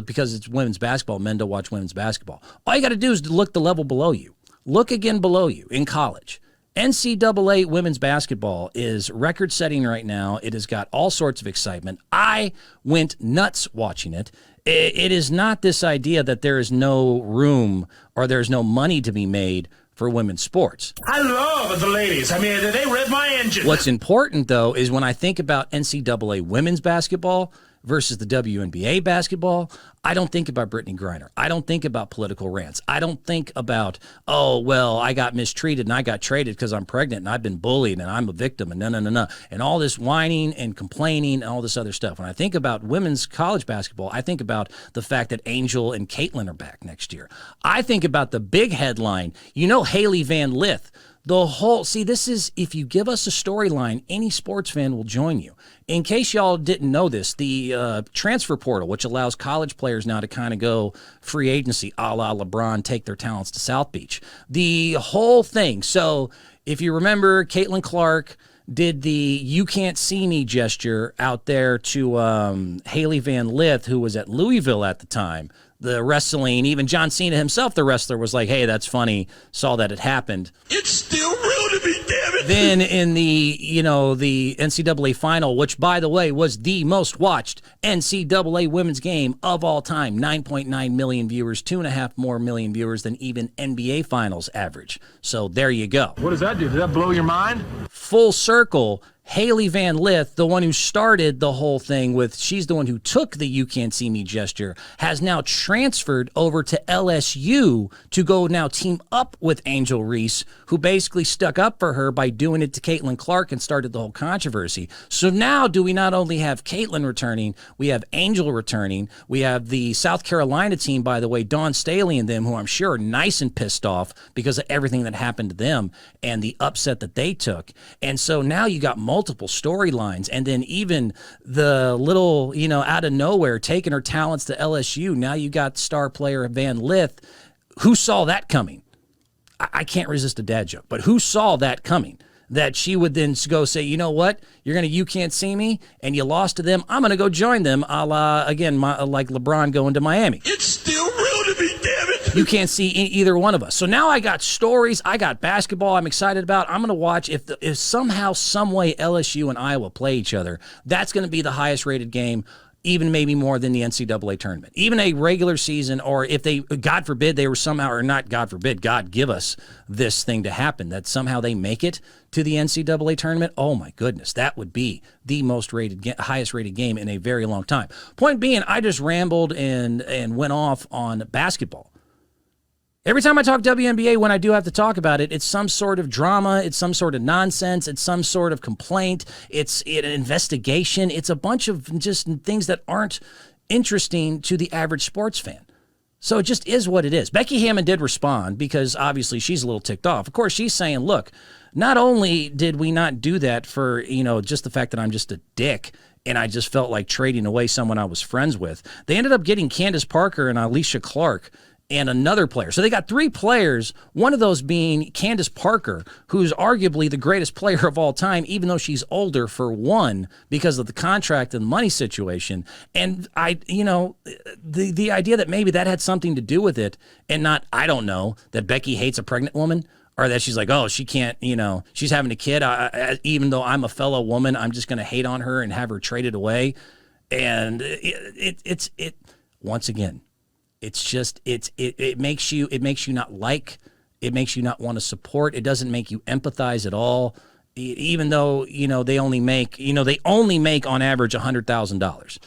Speaker 1: because it's women's basketball, men don't watch women's basketball. All you got to do is look the level below you. Look again below you in college. NCAA women's basketball is record-setting right now. It has got all sorts of excitement. I went nuts watching it. It is not this idea that there is no room or there's no money to be made for women's sports.
Speaker 6: I love the ladies. They rev my engine.
Speaker 1: What's important, though, is when I think about NCAA women's basketball versus the WNBA basketball, I don't think about Brittany Griner. I don't think about political rants. I don't think about, I got mistreated and I got traded because I'm pregnant and I've been bullied and I'm a victim and no. And all this whining and complaining and all this other stuff. When I think about women's college basketball, I think about the fact that Angel and Caitlin are back next year. I think about the big headline, Haley Van Lith. This is, if you give us a storyline, any sports fan will join you. In case y'all didn't know this, the transfer portal, which allows college players now to kind of go free agency, a la LeBron, take their talents to South Beach. The whole thing. So if you remember, Caitlin Clark did the "you can't see me" gesture out there to Haley Van Lith, who was at Louisville at the time. The wrestling, even John Cena himself, the wrestler, was like, hey, that's funny, saw that it happened.
Speaker 6: It's still real to me, damn it.
Speaker 1: Then in the NCAA final, which, by the way, was the most watched NCAA women's game of all time, 9.9 million viewers, 2.5 more million viewers than even NBA finals average. So there you go.
Speaker 6: What does that do? Does that blow your mind?
Speaker 1: Full circle, Haley Van Lith, the one who started the whole thing with, she's the one who took the "you can't see me" gesture, has now transferred over to LSU to go now team up with Angel Reese, who basically stuck up for her by doing it to Caitlin Clark and started the whole controversy. So now do we not only have Caitlin returning, we have Angel returning, we have the South Carolina team, by the way, Dawn Staley and them, who I'm sure are nice and pissed off because of everything that happened to them and the upset that they took. And so now you got multiple storylines, and then even the little, out of nowhere, taking her talents to LSU. Now you got star player Van Lith. Who saw that coming? I can't resist a dad joke, but who saw that coming? That she would then go say, you know what? You're going to "you can't see me," and you lost to them. I'm going to go join them, a la, again, like LeBron going to Miami.
Speaker 6: It's still real to me, damn it.
Speaker 1: You can't see either one of us. So now I got stories. I got basketball I'm excited about. I'm going to watch if somehow, some way LSU and Iowa play each other. That's going to be the highest rated game, even maybe more than the NCAA tournament. Even a regular season, or if they, God forbid, they were somehow, or not God forbid, God give us this thing to happen, that somehow they make it to the NCAA tournament. Oh my goodness, that would be the most rated, highest rated game in a very long time. Point being, I just rambled and went off on basketball. Every time I talk WNBA, when I do have to talk about it, it's some sort of drama, it's some sort of nonsense, it's some sort of complaint, it's an investigation, it's a bunch of just things that aren't interesting to the average sports fan. So it just is what it is. Becky Hammon did respond because obviously she's a little ticked off. Of course, she's saying, look, not only did we not do that for, just the fact that I'm just a dick and I just felt like trading away someone I was friends with, they ended up getting Candace Parker and Alicia Clark and another player. So they got three players, one of those being Candace Parker, who's arguably the greatest player of all time, even though she's older, for one, because of the contract and money situation. And the idea that maybe that had something to do with it, and not, I don't know, that Becky hates a pregnant woman, or that she's like, oh, she can't, she's having a kid. Even though I'm a fellow woman, I'm just going to hate on her and have her traded away. And it's once again, it's just, it makes you not like, it makes you not want to support. It doesn't make you empathize at all. Even though, they only make on average $100,000.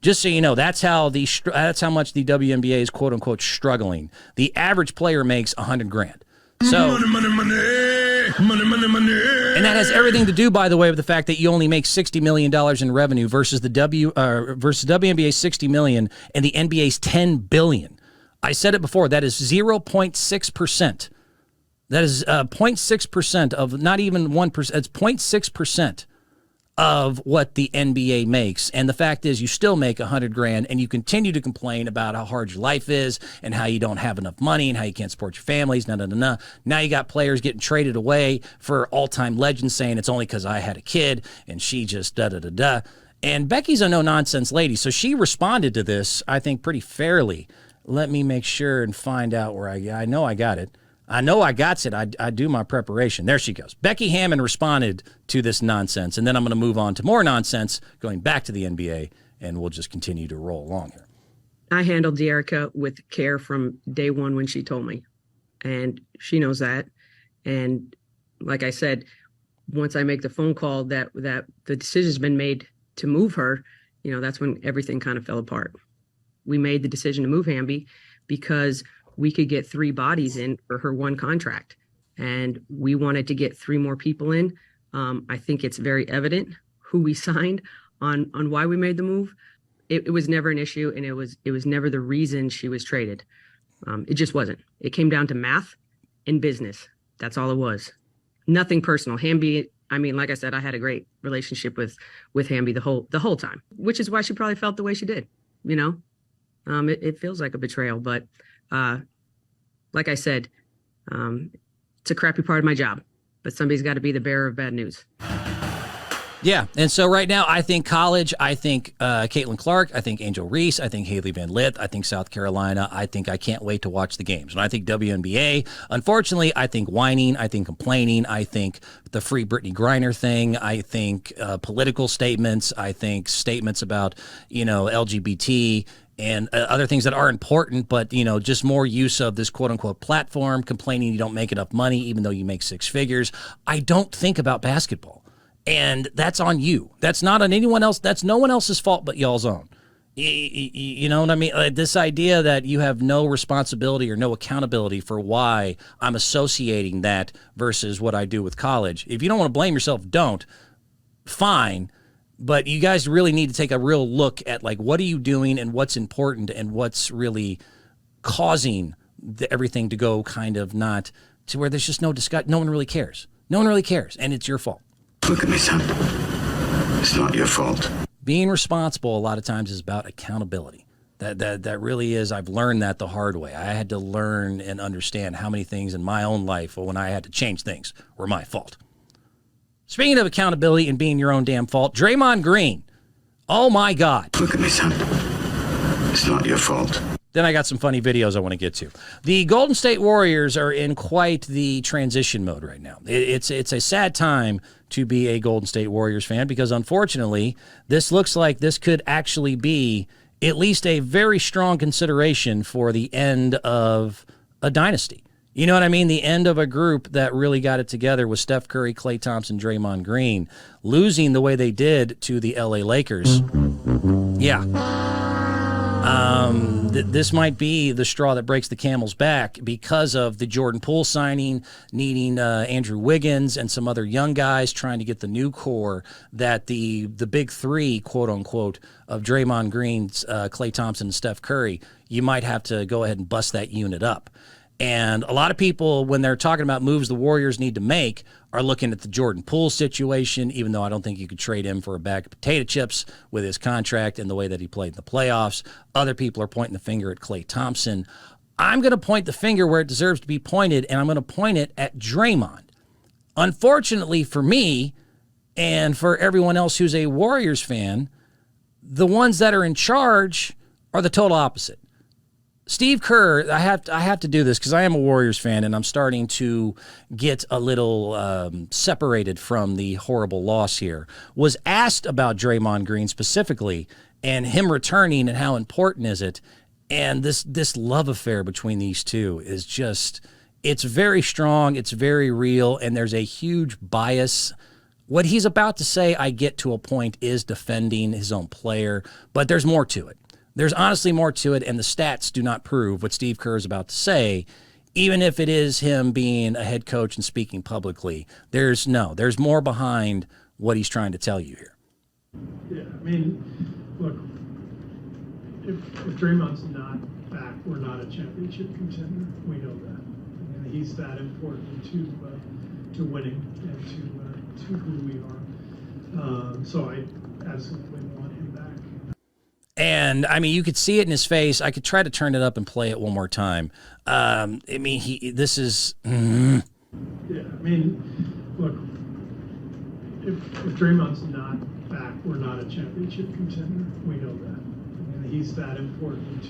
Speaker 1: Just so you know, that's how much the WNBA is quote unquote struggling. The average player makes $100,000. So, and that has everything to do, by the way, with the fact that you only make $60 million in revenue versus the WNBA's $60 million and the NBA's $10 billion. I said it before. That is 0.6%. That is 0.6% of, not even 1%. It's 0.6% of what the NBA makes. And the fact is, you still make $100,000 and you continue to complain about how hard your life is and how you don't have enough money and how you can't support your families. Now you got players getting traded away for all-time legends saying it's only because I had a kid and she just da-da-da-da. And Becky's a no-nonsense lady, so she responded to this, I think, pretty fairly. Let me make sure and find out where I know I got it. I know I got it. I do my preparation. There she goes. Becky Hammon responded to this nonsense, and then I'm going to move on to more nonsense, going back to the NBA, and we'll just continue to roll along here.
Speaker 10: I handled De'Erica with care from day one when she told me, and she knows that. And like I said, once I make the phone call that the decision's been made to move her, that's when everything kind of fell apart. We made the decision to move Hamby because we could get 3 bodies in for her one contract. And we wanted to get 3 more people in. I think it's very evident who we signed on why we made the move. It was never an issue, and it was never the reason she was traded. It just wasn't. It came down to math and business. That's all it was. Nothing personal. Hamby, like I said, I had a great relationship with Hamby the whole time, which is why she probably felt the way she did. It feels like a betrayal, but like I said, it's a crappy part of my job, but somebody's got to be the bearer of bad news.
Speaker 1: Yeah, and so right now, I think college, I think Caitlin Clark, I think Angel Reese, I think Haley Van Lith, I think South Carolina, I think I can't wait to watch the games. And I think WNBA, unfortunately, I think whining, I think complaining, I think the free Brittany Griner thing, I think political statements, I think statements about, LGBT and other things that are important, but, just more use of this quote-unquote platform, complaining you don't make enough money even though you make 6 figures. I don't think about basketball. And that's on you. That's not on anyone else. That's no one else's fault but y'all's own. You know what I mean? Like this idea that you have no responsibility or no accountability for why I'm associating that versus what I do with college. If you don't want to blame yourself, don't. Fine. But you guys really need to take a real look at like what are you doing and what's important and what's really causing everything to go kind of not to where there's just no discussion. No one really cares. No one really cares. And it's your fault.
Speaker 7: Look at me, son. It's not your fault.
Speaker 1: Being responsible a lot of times is about accountability. That really is. I've learned that the hard way. I had to learn and understand how many things in my own life, when I had to change things, were my fault. Speaking of accountability and being your own damn fault, Draymond Green. Oh my God.
Speaker 7: Look at me, son. It's not your fault.
Speaker 1: Then I got some funny videos I want to get to. The Golden State Warriors are in quite the transition mode right now. It's a sad time to be a Golden State Warriors fan because, unfortunately, this looks like this could actually be at least a very strong consideration for the end of a dynasty. You know what I mean? The end of a group that really got it together with Steph Curry, Klay Thompson, Draymond Green, losing the way they did to the LA Lakers. Yeah. This might be the straw that breaks the camel's back because of the Jordan Poole signing, needing Andrew Wiggins and some other young guys trying to get the new core that the big three, quote unquote, of Draymond Green, Klay Thompson, and Steph Curry, you might have to go ahead and bust that unit up. And a lot of people, when they're talking about moves the Warriors need to make, are looking at the Jordan Poole situation, even though I don't think you could trade him for a bag of potato chips with his contract and the way that he played in the playoffs. Other people are pointing the finger at Klay Thompson. I'm going to point the finger where it deserves to be pointed, and I'm going to point it at Draymond. Unfortunately for me, and for everyone else who's a Warriors fan, the ones that are in charge are the total opposite. Steve Kerr, I have to do this because I am a Warriors fan and I'm starting to get a little separated from the horrible loss here, was asked about Draymond Green specifically and him returning and how important is it. And this love affair between these two is just, it's very strong, it's very real, and there's a huge bias. What he's about to say, I get to a point, is defending his own player, but there's more to it. There's honestly more to it, and the stats do not prove what Steve Kerr is about to say, even if it is him being a head coach and speaking publicly. There's more behind what he's trying to tell you here.
Speaker 11: Yeah, I mean, look, if Draymond's not back, we're not a championship contender. We know that. And he's that important to winning and to who we are. So I absolutely want him back.
Speaker 1: And, I mean, you could see it in his face. I could try to turn it up and play it one more time. I mean, this is...
Speaker 11: Yeah, I mean, look, if Draymond's not back, we're not a championship contender. We know that. And he's that important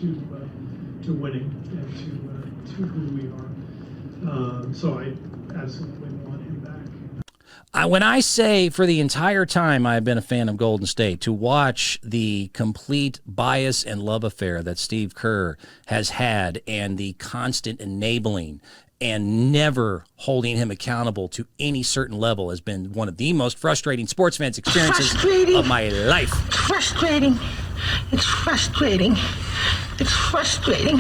Speaker 11: to winning and to who we are. So I absolutely want him back.
Speaker 1: When I say for the entire time I've been a fan of Golden State, to watch the complete bias and love affair that Steve Kerr has had and the constant enabling and never holding him accountable to any certain level has been one of the most frustrating sports fans experiences of my life.
Speaker 12: Frustrating. It's frustrating. It's frustrating.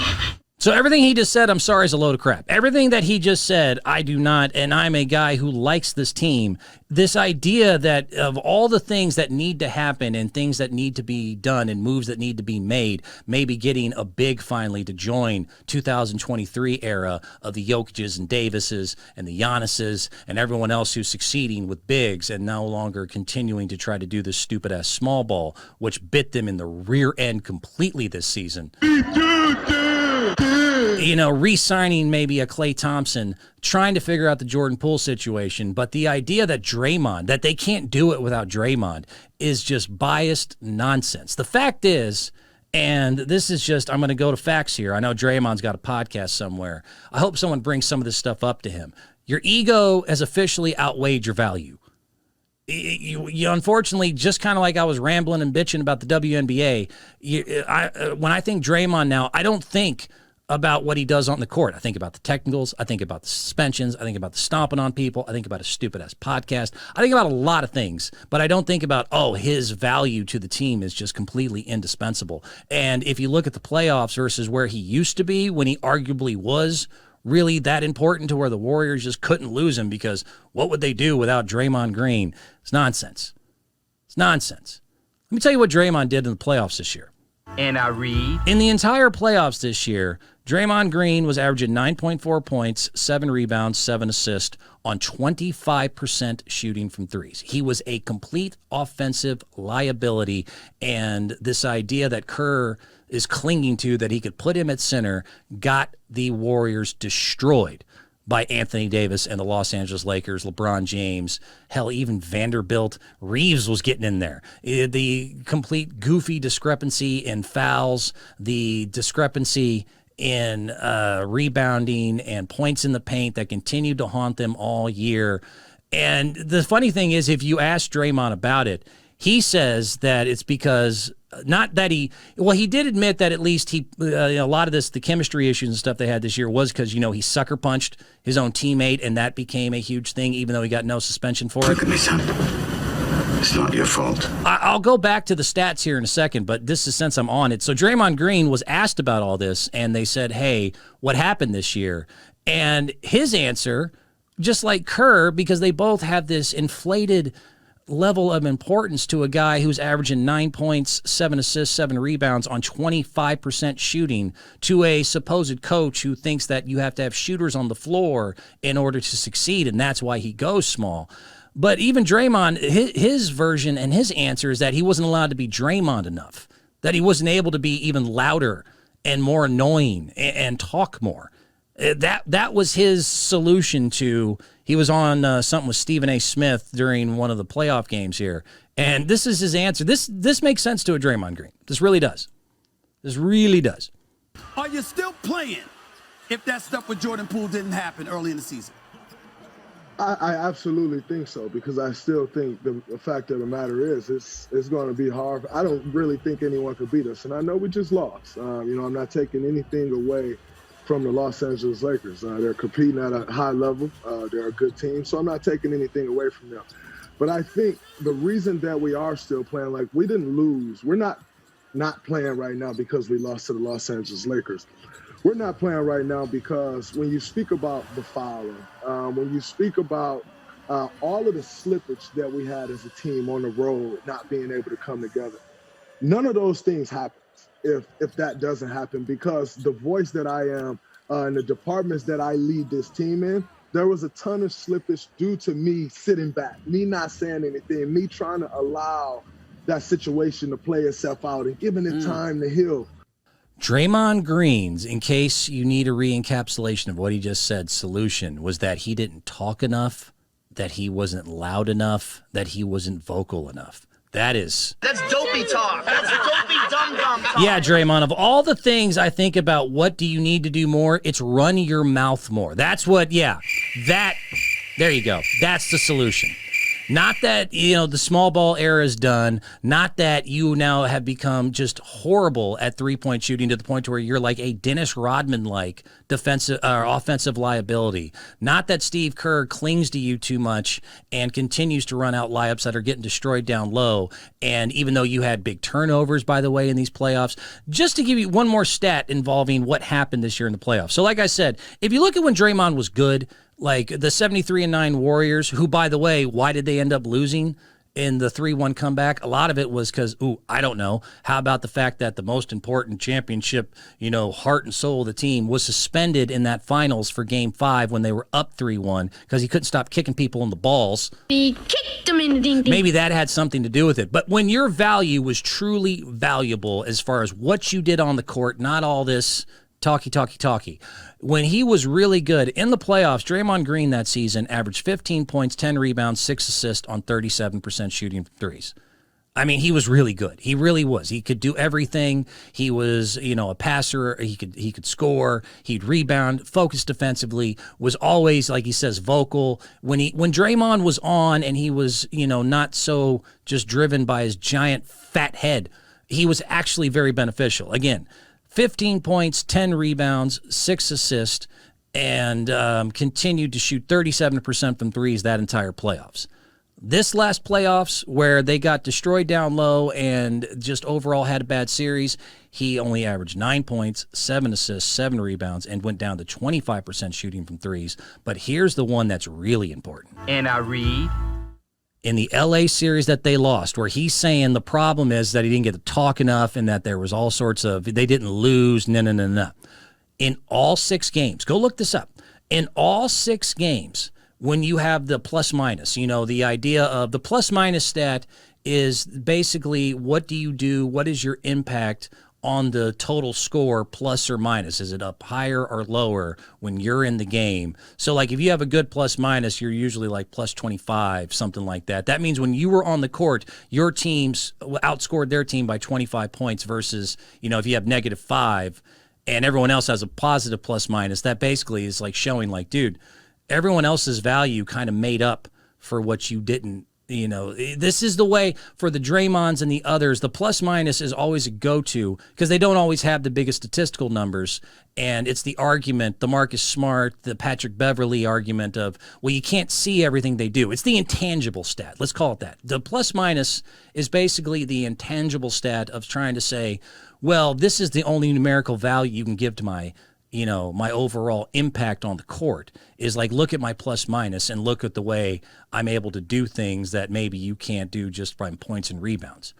Speaker 1: So everything he just said, I'm sorry, is a load of crap. Everything that he just said, I do not, and I'm a guy who likes this team. This idea that of all the things that need to happen and things that need to be done and moves that need to be made, maybe getting a big finally to join 2023 era of the Jokic's and Davises and the Giannis's and everyone else who's succeeding with bigs and no longer continuing to try to do this stupid-ass small ball, which bit them in the rear end completely this season. You know, re-signing maybe a Klay Thompson, trying to figure out the Jordan Poole situation, but the idea that Draymond, that they can't do it without Draymond, is just biased nonsense. The fact is, and this is just, I'm going to go to facts here. I know Draymond's got a podcast somewhere. I hope someone brings some of this stuff up to him. Your ego has officially outweighed your value. You unfortunately, just kind of like I was rambling and bitching about the WNBA, when I think Draymond now, I don't think about what he does on the court. I think about the technicals. I think about the suspensions. I think about the stomping on people. I think about his stupid-ass podcast. I think about a lot of things, but I don't think about, his value to the team is just completely indispensable. And if you look at the playoffs versus where he used to be when he arguably was really that important to where the Warriors just couldn't lose him because what would they do without Draymond Green? It's nonsense. It's nonsense. Let me tell you what Draymond did in the playoffs this year.
Speaker 13: And I read.
Speaker 1: In the entire playoffs this year, Draymond Green was averaging 9.4 points, 7 rebounds, 7 assists on 25% shooting from threes. He was a complete offensive liability, and this idea that Kerr is clinging to that he could put him at center got the Warriors destroyed by Anthony Davis and the Los Angeles Lakers, LeBron James, hell, even Vanderbilt. Reeves was getting in there. The complete goofy discrepancy in fouls, the discrepancy in rebounding and points in the paint that continued to haunt them all year. And the funny thing is, if you ask Draymond about it, he says that it's because not that he did admit that at least a lot of the chemistry issues and stuff they had this year was because, he sucker punched his own teammate and that became a huge thing, even though he got no suspension for it.
Speaker 6: Look at me, son. It's not your fault.
Speaker 1: I'll go back to the stats here in a second, but this is since I'm on it. So Draymond Green was asked about all this and they said, hey, what happened this year? And his answer, just like Kerr, because they both have this inflated level of importance to a guy who's averaging 9 points, 7 assists, 7 rebounds on 25% shooting, to a supposed coach who thinks that you have to have shooters on the floor in order to succeed, and that's why he goes small. But even Draymond, his version and his answer is that he wasn't allowed to be Draymond enough, that he wasn't able to be even louder and more annoying and talk more. That was his solution to. He was on something with Stephen A. Smith during one of the playoff games here, and this is his answer. This makes sense to a Draymond Green. This really does. This really does.
Speaker 14: Are you still playing if that stuff with Jordan Poole didn't happen early in the season?
Speaker 15: I absolutely think so, because I still think the fact of the matter is it's going to be hard. I don't really think anyone could beat us, and I know we just lost. I'm not taking anything away from the Los Angeles Lakers. They're competing at a high level. They're a good team, so I'm not taking anything away from them. But I think the reason that we are still playing, like, we didn't lose. We're not playing right now because we lost to the Los Angeles Lakers. We're not playing right now because when you speak about the fouling, when you speak about all of the slippage that we had as a team on the road, not being able to come together, none of those things happen if that doesn't happen, because the voice that I am and the departments that I lead this team in, there was a ton of slippage due to me sitting back, me not saying anything, me trying to allow that situation to play itself out and giving it time to heal.
Speaker 1: Draymond Green's, in case you need a re-encapsulation of what he just said, solution was that he didn't talk enough, that he wasn't loud enough, that he wasn't vocal enough. That's
Speaker 13: dopey talk. That's dopey dum-dum talk.
Speaker 1: Yeah, Draymond, of all the things I think about what do you need to do more, it's run your mouth more. That's what, there you go. That's the solution. Not that, the small ball era is done. Not that you now have become just horrible at three-point shooting to the point where you're like a Dennis Rodman-like defensive or offensive liability. Not that Steve Kerr clings to you too much and continues to run out layups that are getting destroyed down low. And even though you had big turnovers, by the way, in these playoffs, just to give you one more stat involving what happened this year in the playoffs. So like I said, if you look at when Draymond was good, like the 73-9 Warriors, who, by the way, why did they end up losing in the 3-1 comeback? A lot of it was because, I don't know. How about the fact that the most important championship, heart and soul of the team was suspended in that finals for Game 5 when they were up 3-1 because he couldn't stop kicking people in the balls.
Speaker 9: He kicked him in the ding-ding.
Speaker 1: Maybe that had something to do with it. But when your value was truly valuable as far as what you did on the court, not all this talky. When he was really good in the playoffs, Draymond Green that season averaged 15 points, 10 rebounds, 6 assists on 37% shooting from threes. I mean, he was really good. He really was. He could do everything. He was, a passer. He could score. He'd rebound, focus defensively, was always, like he says, vocal. When Draymond was on and he was, not so just driven by his giant fat head, he was actually very beneficial. Again, 15 points, 10 rebounds, 6 assists, and continued to shoot 37% from threes that entire playoffs. This last playoffs, where they got destroyed down low and just overall had a bad series, he only averaged 9 points, 7 assists, 7 rebounds, and went down to 25% shooting from threes. But here's the one that's really important.
Speaker 13: And I read.
Speaker 1: In the LA series that they lost, where he's saying the problem is that he didn't get to talk enough and that there was all sorts of, they didn't lose, no. In all 6 games, go look this up. In all 6 games, when you have the plus minus, the idea of the plus minus stat is basically what do you do? What is your impact on the total score, plus or minus? Is it up higher or lower when you're in the game? So like if you have a good plus minus, you're usually like plus 25, something like that. That means when you were on the court, your teams outscored their team by 25 points versus, if you have -5 and everyone else has a positive plus minus, that basically is like showing like, dude, everyone else's value kind of made up for what you didn't. This is the way for the Draymonds and the others. The plus minus is always a go-to because they don't always have the biggest statistical numbers. And it's the argument, the Marcus Smart, the Patrick Beverley argument of, well, you can't see everything they do. It's the intangible stat. Let's call it that. The plus minus is basically the intangible stat of trying to say, well, this is the only numerical value you can give to my overall impact on the court is like, look at my plus minus and look at the way I'm able to do things that maybe you can't do just by points and rebounds.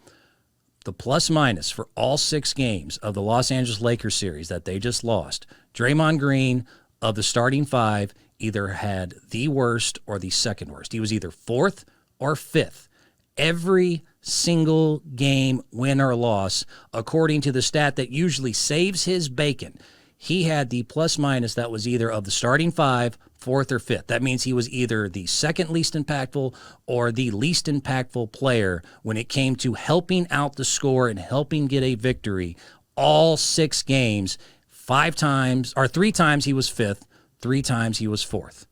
Speaker 1: The plus minus for all 6 games of the Los Angeles Lakers series that they just lost, Draymond Green of the starting 5 either had the worst or the second worst. He was either 4th or 5th. Every single game, win or loss, according to the stat that usually saves his bacon, he had the plus minus that was either of the starting 5, 4th, or 5th. That means he was either the second least impactful or the least impactful player when it came to helping out the score and helping get a victory. All 6 games, 3 times he was 5th, 3 times he was 4th.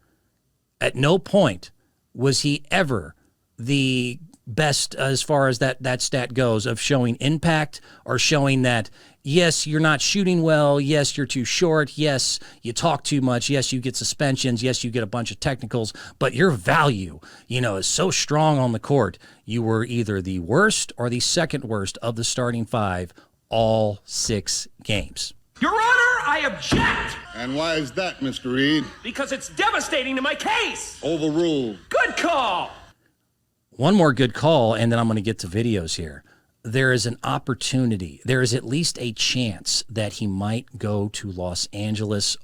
Speaker 1: At no point was he ever the best as far as that stat goes of showing impact or showing that, yes, you're not shooting well. Yes, you're too short. Yes, you talk too much. Yes, you get suspensions. Yes, you get a bunch of technicals. But your value, is so strong on the court. You were either the worst or the second worst of the starting 5 all 6 games.
Speaker 16: Your Honor, I object!
Speaker 2: And why is that, Mr. Reed?
Speaker 16: Because it's devastating to my case!
Speaker 2: Overruled.
Speaker 16: Good call!
Speaker 1: One more good call, and then I'm going to get to videos here. There is an opportunity. There is at least a chance that he might go to Los Angeles.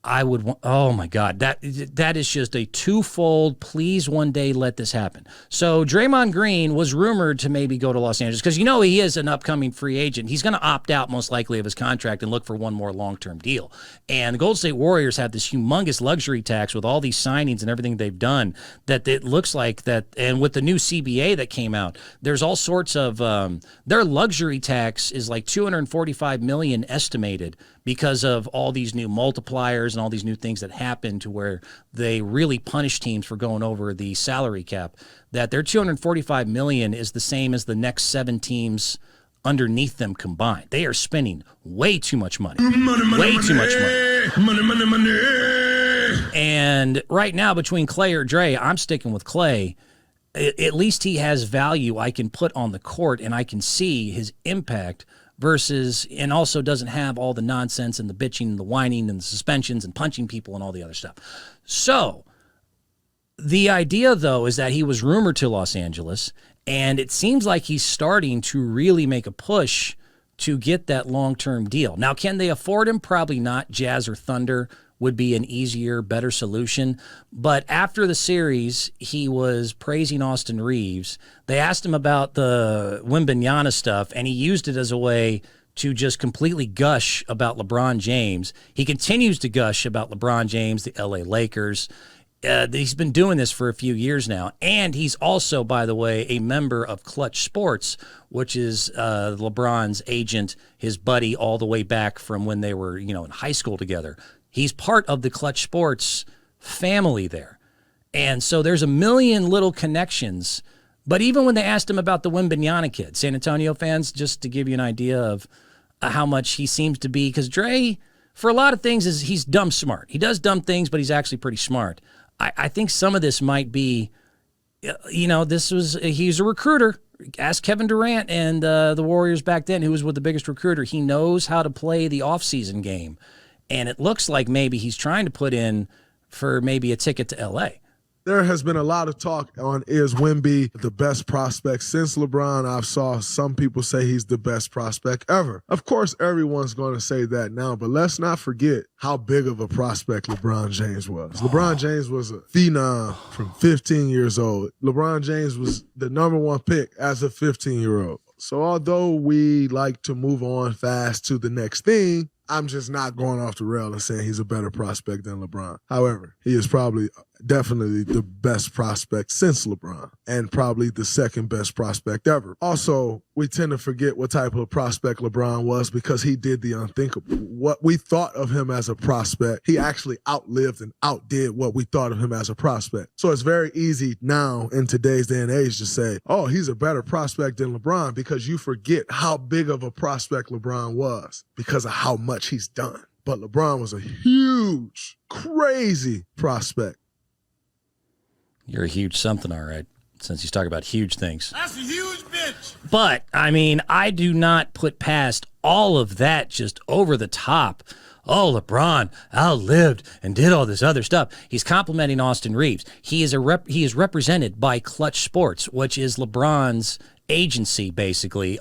Speaker 1: I would want, oh my God, that is just a twofold, please one day let this happen. So Draymond Green was rumored to maybe go to Los Angeles because he is an upcoming free agent. He's going to opt out most likely of his contract and look for one more long-term deal. And the Golden State Warriors have this humongous luxury tax with all these signings and everything they've done that it looks like that, and with the new CBA that came out, there's all sorts of, their luxury tax is like $245 million estimated because of all these new multipliers and all these new things that happen to where they really punish teams for going over the salary cap, that their $245 million is the same as the next 7 teams underneath them combined. They are spending way too much money. Too much money. And right now, between Clay or Dre, I'm sticking with Clay. At least he has value I can put on the court, and I can see his impact versus, and also doesn't have all the nonsense and the bitching and the whining and the suspensions and punching people and all the other stuff. So the idea, though, is that he was rumored to Los Angeles, and it seems like he's starting to really make a push to get that long-term deal. Now, can they afford him? Probably not. Jazz or Thunder would be an easier, better solution. But after the series, he was praising Austin Reeves. They asked him about the Wembanyama stuff, and he used it as a way to just completely gush about LeBron James. He continues to gush about LeBron James, the LA Lakers. He's been doing this for a few years now. And he's also, by the way, a member of Clutch Sports, which is LeBron's agent, his buddy, all the way back from when they were, in high school together. He's part of the Clutch Sports family there. And so there's a million little connections. But even when they asked him about the Wembanyama kid, San Antonio fans, just to give you an idea of how much he seems to be, because Dre, for a lot of things, he's dumb smart. He does dumb things, but he's actually pretty smart. I think some of this might be, he's a recruiter. Ask Kevin Durant and the Warriors back then, who was with the biggest recruiter. He knows how to play the offseason game. And it looks like maybe he's trying to put in for maybe a ticket to L.A.
Speaker 15: There has been a lot of talk on is Wemby the best prospect since LeBron. I've saw some people say he's the best prospect ever. Of course, everyone's going to say that now, but let's not forget how big of a prospect LeBron James was. LeBron James was a phenom from 15 years old. LeBron James was the number one pick as a 15-year-old. So although we like to move on fast to the next thing, I'm just not going off the rail and saying he's a better prospect than LeBron. However, he is probably definitely the best prospect since LeBron and probably the second best prospect ever. Also, we tend to forget what type of prospect LeBron was because he did the unthinkable. What we thought of him as a prospect, he actually outlived and outdid what we thought of him as a prospect. So it's very easy now in today's day and age to say, oh, he's a better prospect than LeBron, because you forget how big of a prospect LeBron was because of how much he's done. But LeBron was a huge, crazy prospect.
Speaker 1: You're a huge something, all right, since he's talking about huge things.
Speaker 14: That's a huge bitch.
Speaker 1: But, I mean, I do not put past all of that just over the top. Oh, LeBron outlived and did all this other stuff. He's complimenting Austin Reeves. He is represented by Clutch Sports, which is LeBron's agency, basically.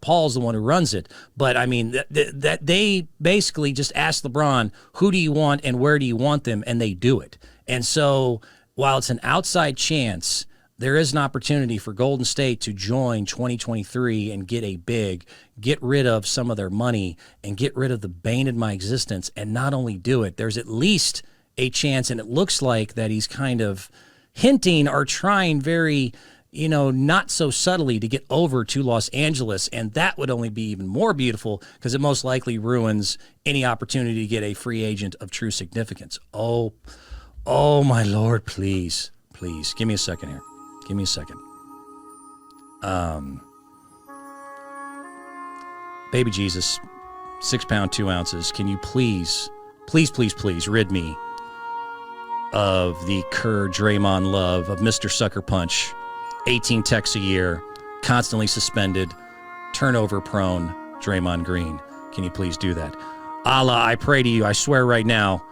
Speaker 1: Paul's the one who runs it. But, I mean, that they basically just ask LeBron, who do you want and where do you want them, and they do it. And so, while it's an outside chance, there is an opportunity for Golden State to join 2023 and get rid of some of their money and get rid of the bane in my existence. And not only do it, there's at least a chance, and it looks like that he's kind of hinting or trying very, not so subtly to get over to Los Angeles. And that would only be even more beautiful because it most likely ruins any opportunity to get a free agent of true significance. Oh, my Lord, please. Give me a second here. Give me a second. Baby Jesus, 6 pound, 2 ounces. Can you please rid me of the Kerr Draymond love of Mr. Sucker Punch, 18 texts a year, constantly suspended, turnover prone Draymond Green. Can you please do that? Allah, I pray to you, I swear right now,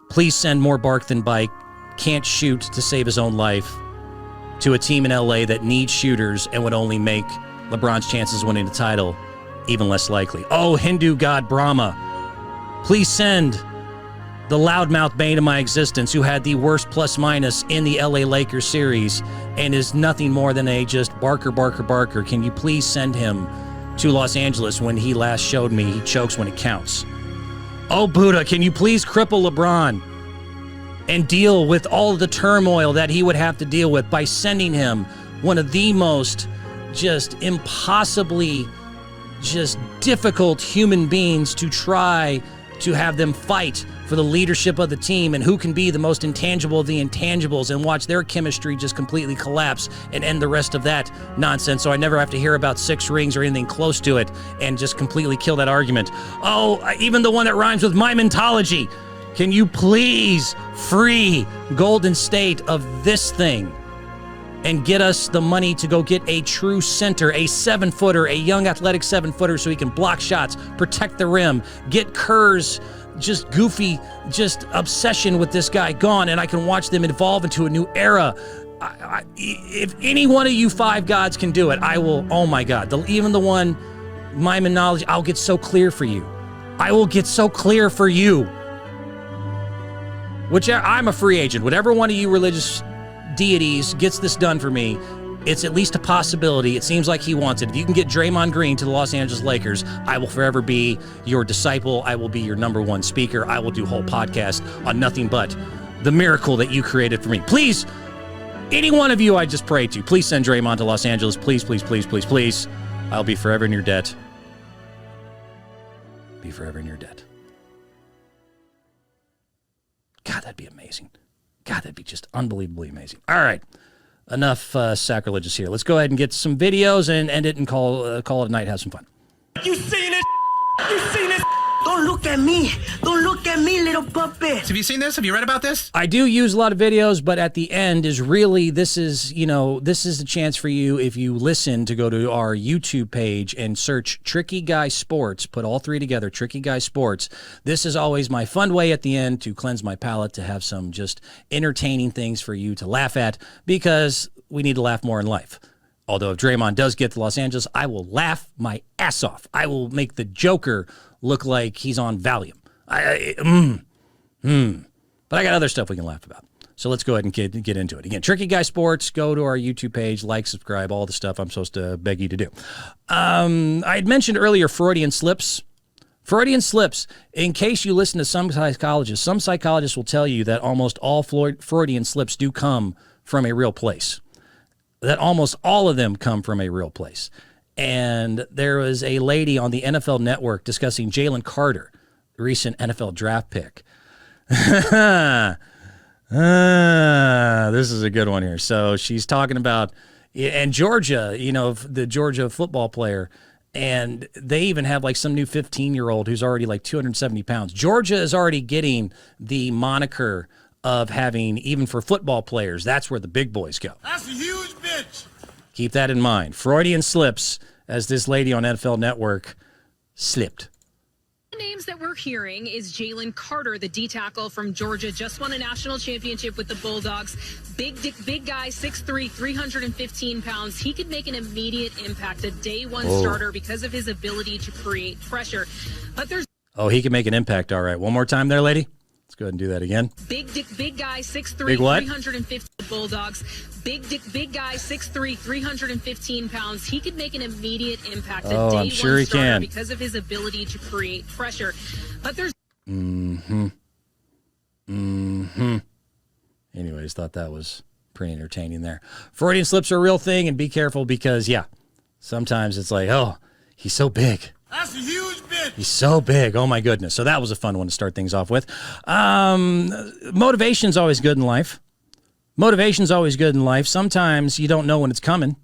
Speaker 1: please send more bark than bite, can't shoot to save his own life, to a team in LA that needs shooters and would only make LeBron's chances of winning the title even less likely. Oh, Hindu god Brahma, please send the loudmouth bane of my existence who had the worst plus-minus in the LA Lakers series and is nothing more than a just barker. Can you please send him to Los Angeles when he last showed me he chokes when it counts? Oh, Buddha, can you please cripple LeBron and deal with all of the turmoil that he would have to deal with by sending him one of the most just impossibly just difficult human beings to try to have them fight for the leadership of the team and who can be the most intangible of the intangibles, and watch their chemistry just completely collapse and end the rest of that nonsense so I never have to hear about 6 rings or anything close to it and just completely kill that argument. Oh, even the one that rhymes with my mentology. Can you please free Golden State of this thing and get us the money to go get a true center, a 7-footer, a young athletic 7-footer so he can block shots, protect the rim, get Kerr's just goofy, just obsession with this guy gone, and I can watch them evolve into a new era. If any one of you 5 gods can do it, I will. Oh my God, even the one, my knowledge, I'll get so clear for you. I will get so clear for you. I'm a free agent. Whatever one of you religious deities gets this done for me, it's at least a possibility. It seems like he wants it. If you can get Draymond Green to the Los Angeles Lakers, I will forever be your disciple. I will be your #1 speaker. I will do a whole podcast on nothing but the miracle that you created for me. Please, any one of you I just pray to, please send Draymond to Los Angeles. Please. I'll be forever in your debt. Be forever in your debt. God, that'd be amazing. God, that'd be just unbelievably amazing. All right. Enough sacrilegious here. Let's go ahead and get some videos and end it and call it a night. Have some fun.
Speaker 16: You seen it? You seen it?
Speaker 12: Don't look at me. Don't look at me, little puppet.
Speaker 17: Have you seen this? Have you read about this?
Speaker 1: I do use a lot of videos, but at the end is really, this is the chance for you, if you listen, to go to our YouTube page and search Tricky Guy Sports. Put all three together, Tricky Guy Sports. This is always my fun way at the end to cleanse my palate, to have some just entertaining things for you to laugh at, because we need to laugh more in life. Although if Draymond does get to Los Angeles, I will laugh my ass off. I will make the Joker look like he's on Valium. But I got other stuff we can laugh about. So let's go ahead and get into it. Again, Tricky Guy Sports, go to our YouTube page, like, subscribe, all the stuff I'm supposed to beg you to do. I had mentioned earlier Freudian slips. Freudian slips, in case you listen to some psychologists will tell you that almost all Freudian slips do come from a real place. That almost all of them come from a real place. And there was a lady on the NFL Network discussing Jalen Carter, recent NFL draft pick. This is a good one here. So she's talking about, and Georgia, the Georgia football player, and they even have like some new 15-year-old who's already like 270 pounds. Georgia is already getting the moniker of having, even for football players, that's where the big boys go.
Speaker 14: That's a huge bitch.
Speaker 1: Keep that in mind. Freudian slips, as this lady on NFL Network slipped.
Speaker 18: The names that we're hearing is Jalen Carter, the D tackle from Georgia, just won a national championship with the Bulldogs. Big guy, 6'3", 315 pounds. He could make an immediate impact, a day one starter, because of his ability to create pressure. But there's
Speaker 1: he can make an impact. All right. One more time there, lady. Let's go ahead and do that again.
Speaker 18: Big guy, 6'3", 350 Bulldogs. Big guy, 6'3", 315 pounds. He could make an immediate impact, a day
Speaker 1: I'm sure
Speaker 18: one
Speaker 1: he
Speaker 18: starter,
Speaker 1: can.
Speaker 18: because of his ability to create pressure. But there's
Speaker 1: Anyways, thought that was pretty entertaining there. Freudian slips are a real thing, and be careful because, sometimes it's like, oh, he's so big.
Speaker 14: That's a huge bitch.
Speaker 1: He's so big. Oh, my goodness. So that was a fun one to start things off with. Motivation's always good in life. Sometimes you don't know when it's coming.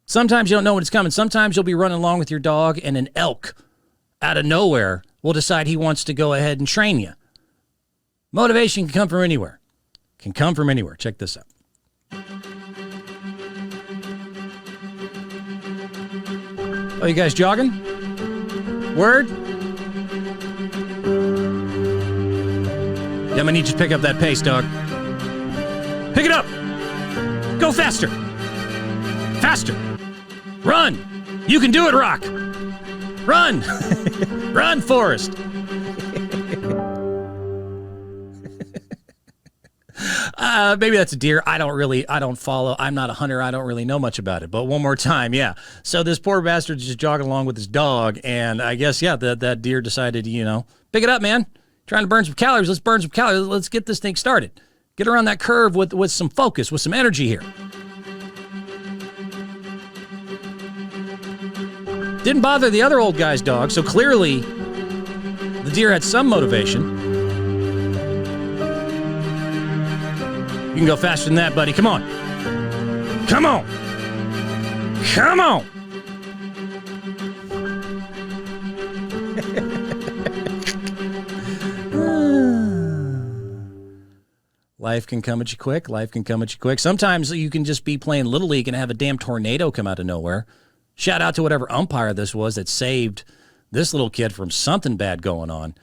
Speaker 1: Sometimes you'll be running along with your dog, and an elk out of nowhere will decide he wants to go ahead and train you. Motivation can come from anywhere. Check this out. Oh, you guys jogging? Word? Yeah, I'm gonna need you to pick up that pace, dog. Pick it up! Go faster! Faster! Run! You can do it, Rock! Run! Run, Forrest! Maybe that's a deer. I don't follow. I'm not a hunter. I don't really know much about it. But one more time, yeah. So this poor bastard's just jogging along with his dog, and I guess, that deer decided, pick it up, man. Trying to burn some calories. Let's burn some calories. Let's get this thing started. Get around that curve with some focus, with some energy here. Didn't bother the other old guy's dog, so clearly the deer had some motivation. You can go faster than that, buddy. Come on. Come on. Come on. Life can come at you quick. Sometimes you can just be playing Little League and have a damn tornado come out of nowhere. Shout out to whatever umpire this was that saved this little kid from something bad going on.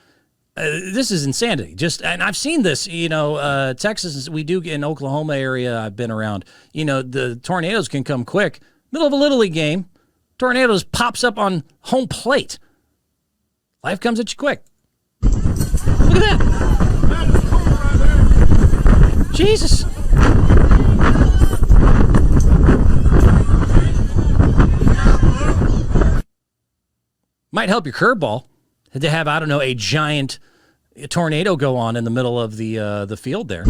Speaker 1: This is insanity. And I've seen this, Texas, we do in Oklahoma area I've been around, the tornadoes can come quick. Middle of a Little League game, tornadoes pops up on home plate. Life comes at you quick. Look at that. Jesus. Might help your curveball to have, a giant tornado go on in the middle of the field there.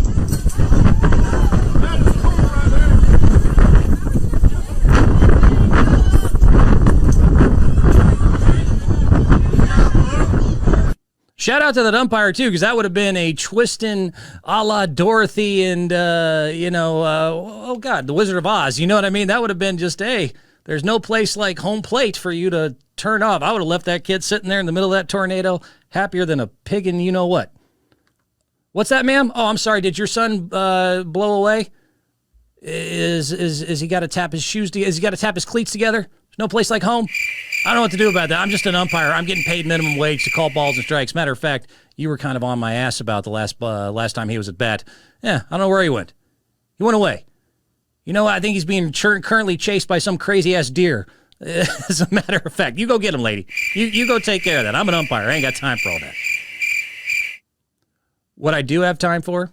Speaker 1: Shout out to that umpire, too, because that would have been a twisting a la Dorothy and, oh, God, the Wizard of Oz. You know what I mean? That would have been just, hey, there's no place like home plate for you to turn off. I would have left that kid sitting there in the middle of that tornado, happier than a pig in you-know-what. What's that, ma'am? Oh, I'm sorry. Did your son blow away? Is he got to tap his shoes? Has he got to tap his cleats together? There's no place like home. I don't know what to do about that. I'm just an umpire. I'm getting paid minimum wage to call balls and strikes. Matter of fact, you were kind of on my ass about the last time he was at bat. Yeah, I don't know where he went. He went away. You know, I think he's being currently chased by some crazy-ass deer. As a matter of fact, you go get him, lady. You go take care of that. I'm an umpire. I ain't got time for all that. What I do have time for,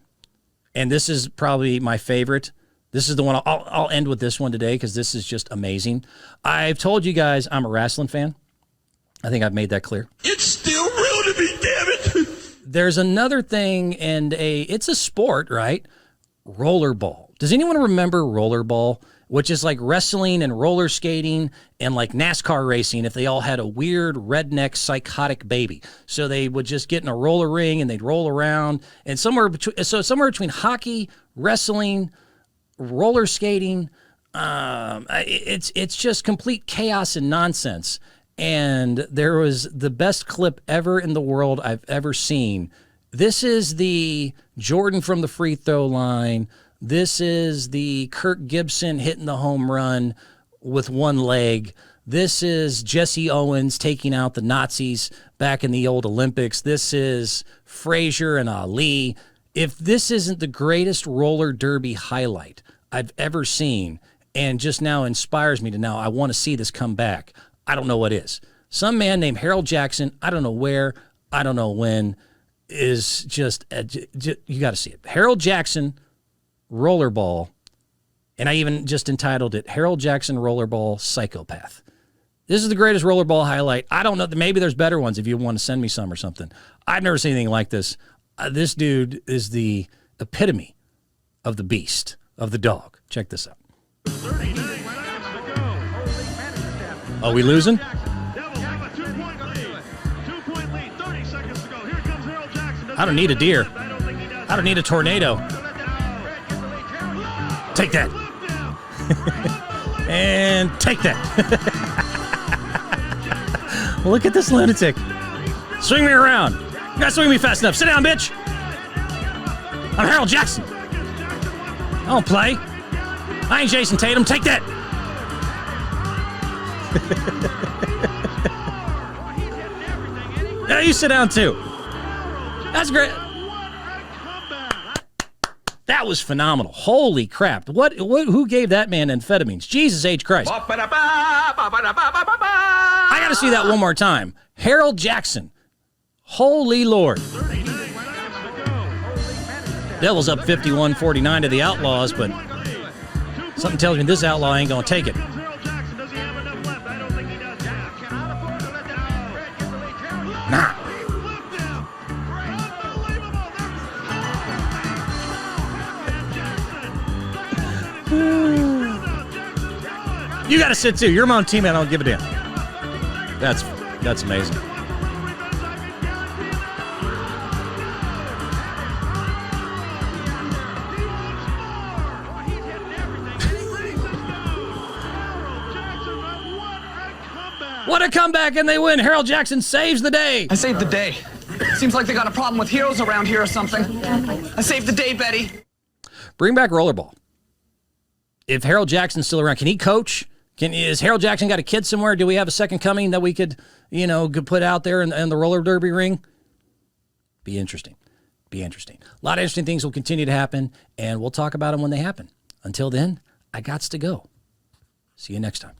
Speaker 1: and this is probably my favorite, this is the one I'll end with this one today because this is just amazing. I've told you guys I'm a wrestling fan. I think I've made that clear.
Speaker 16: It's still real to me, damn it.
Speaker 1: There's another thing, and it's a sport, right? Rollerball. Does anyone remember rollerball? Which is like wrestling and roller skating and like NASCAR racing if they all had a weird redneck psychotic baby. So they would just get in a roller ring and they'd roll around. And somewhere between hockey, wrestling, roller skating, it's just complete chaos and nonsense. And there was the best clip ever in the world I've ever seen. This is the Jordan from the free throw line. This is the Kirk Gibson hitting the home run with one leg. This is Jesse Owens taking out the Nazis back in the old Olympics. This is Frazier and Ali. If this isn't the greatest roller derby highlight I've ever seen and just now inspires me to now I want to see this come back, I don't know what is. Some man named Harold Jackson, I don't know where, I don't know when, is just you got to see it. Harold Jackson Rollerball, and I even just entitled it Harold Jackson Rollerball Psychopath. This is the greatest rollerball highlight. I don't know. Maybe there's better ones if you want to send me some or something. I've never seen anything like this. This dude is the epitome of the beast, of the dog. Check this out. Are we losing? I don't need a deer. I don't need a tornado. Take that. And take that. Look at this lunatic. Swing me around. You gotta swing me fast enough. Sit down, bitch. I'm Harold Jackson. I don't play. I ain't Jason Tatum. Take that. Yeah, you sit down too. That's great. That was phenomenal. Holy crap. Who gave that man amphetamines? Jesus H. Christ. I got to see that one more time. Harold Jackson. Holy Lord. Devils up 51-49 to the Outlaws, but something tells me this outlaw ain't going to take it. Nah. You got to sit too. You're my own teammate. I don't give a damn. That's amazing. What a comeback, and they win. Harold Jackson saves the day.
Speaker 17: I saved the day. Seems like they got a problem with heroes around here or something. I saved the day, Betty.
Speaker 1: Bring back rollerball. If Harold Jackson's still around, can he coach? Is Harold Jackson got a kid somewhere? Do we have a second coming that we could put out there in the roller derby ring? Be interesting. A lot of interesting things will continue to happen, and we'll talk about them when they happen. Until then, I gots to go. See you next time.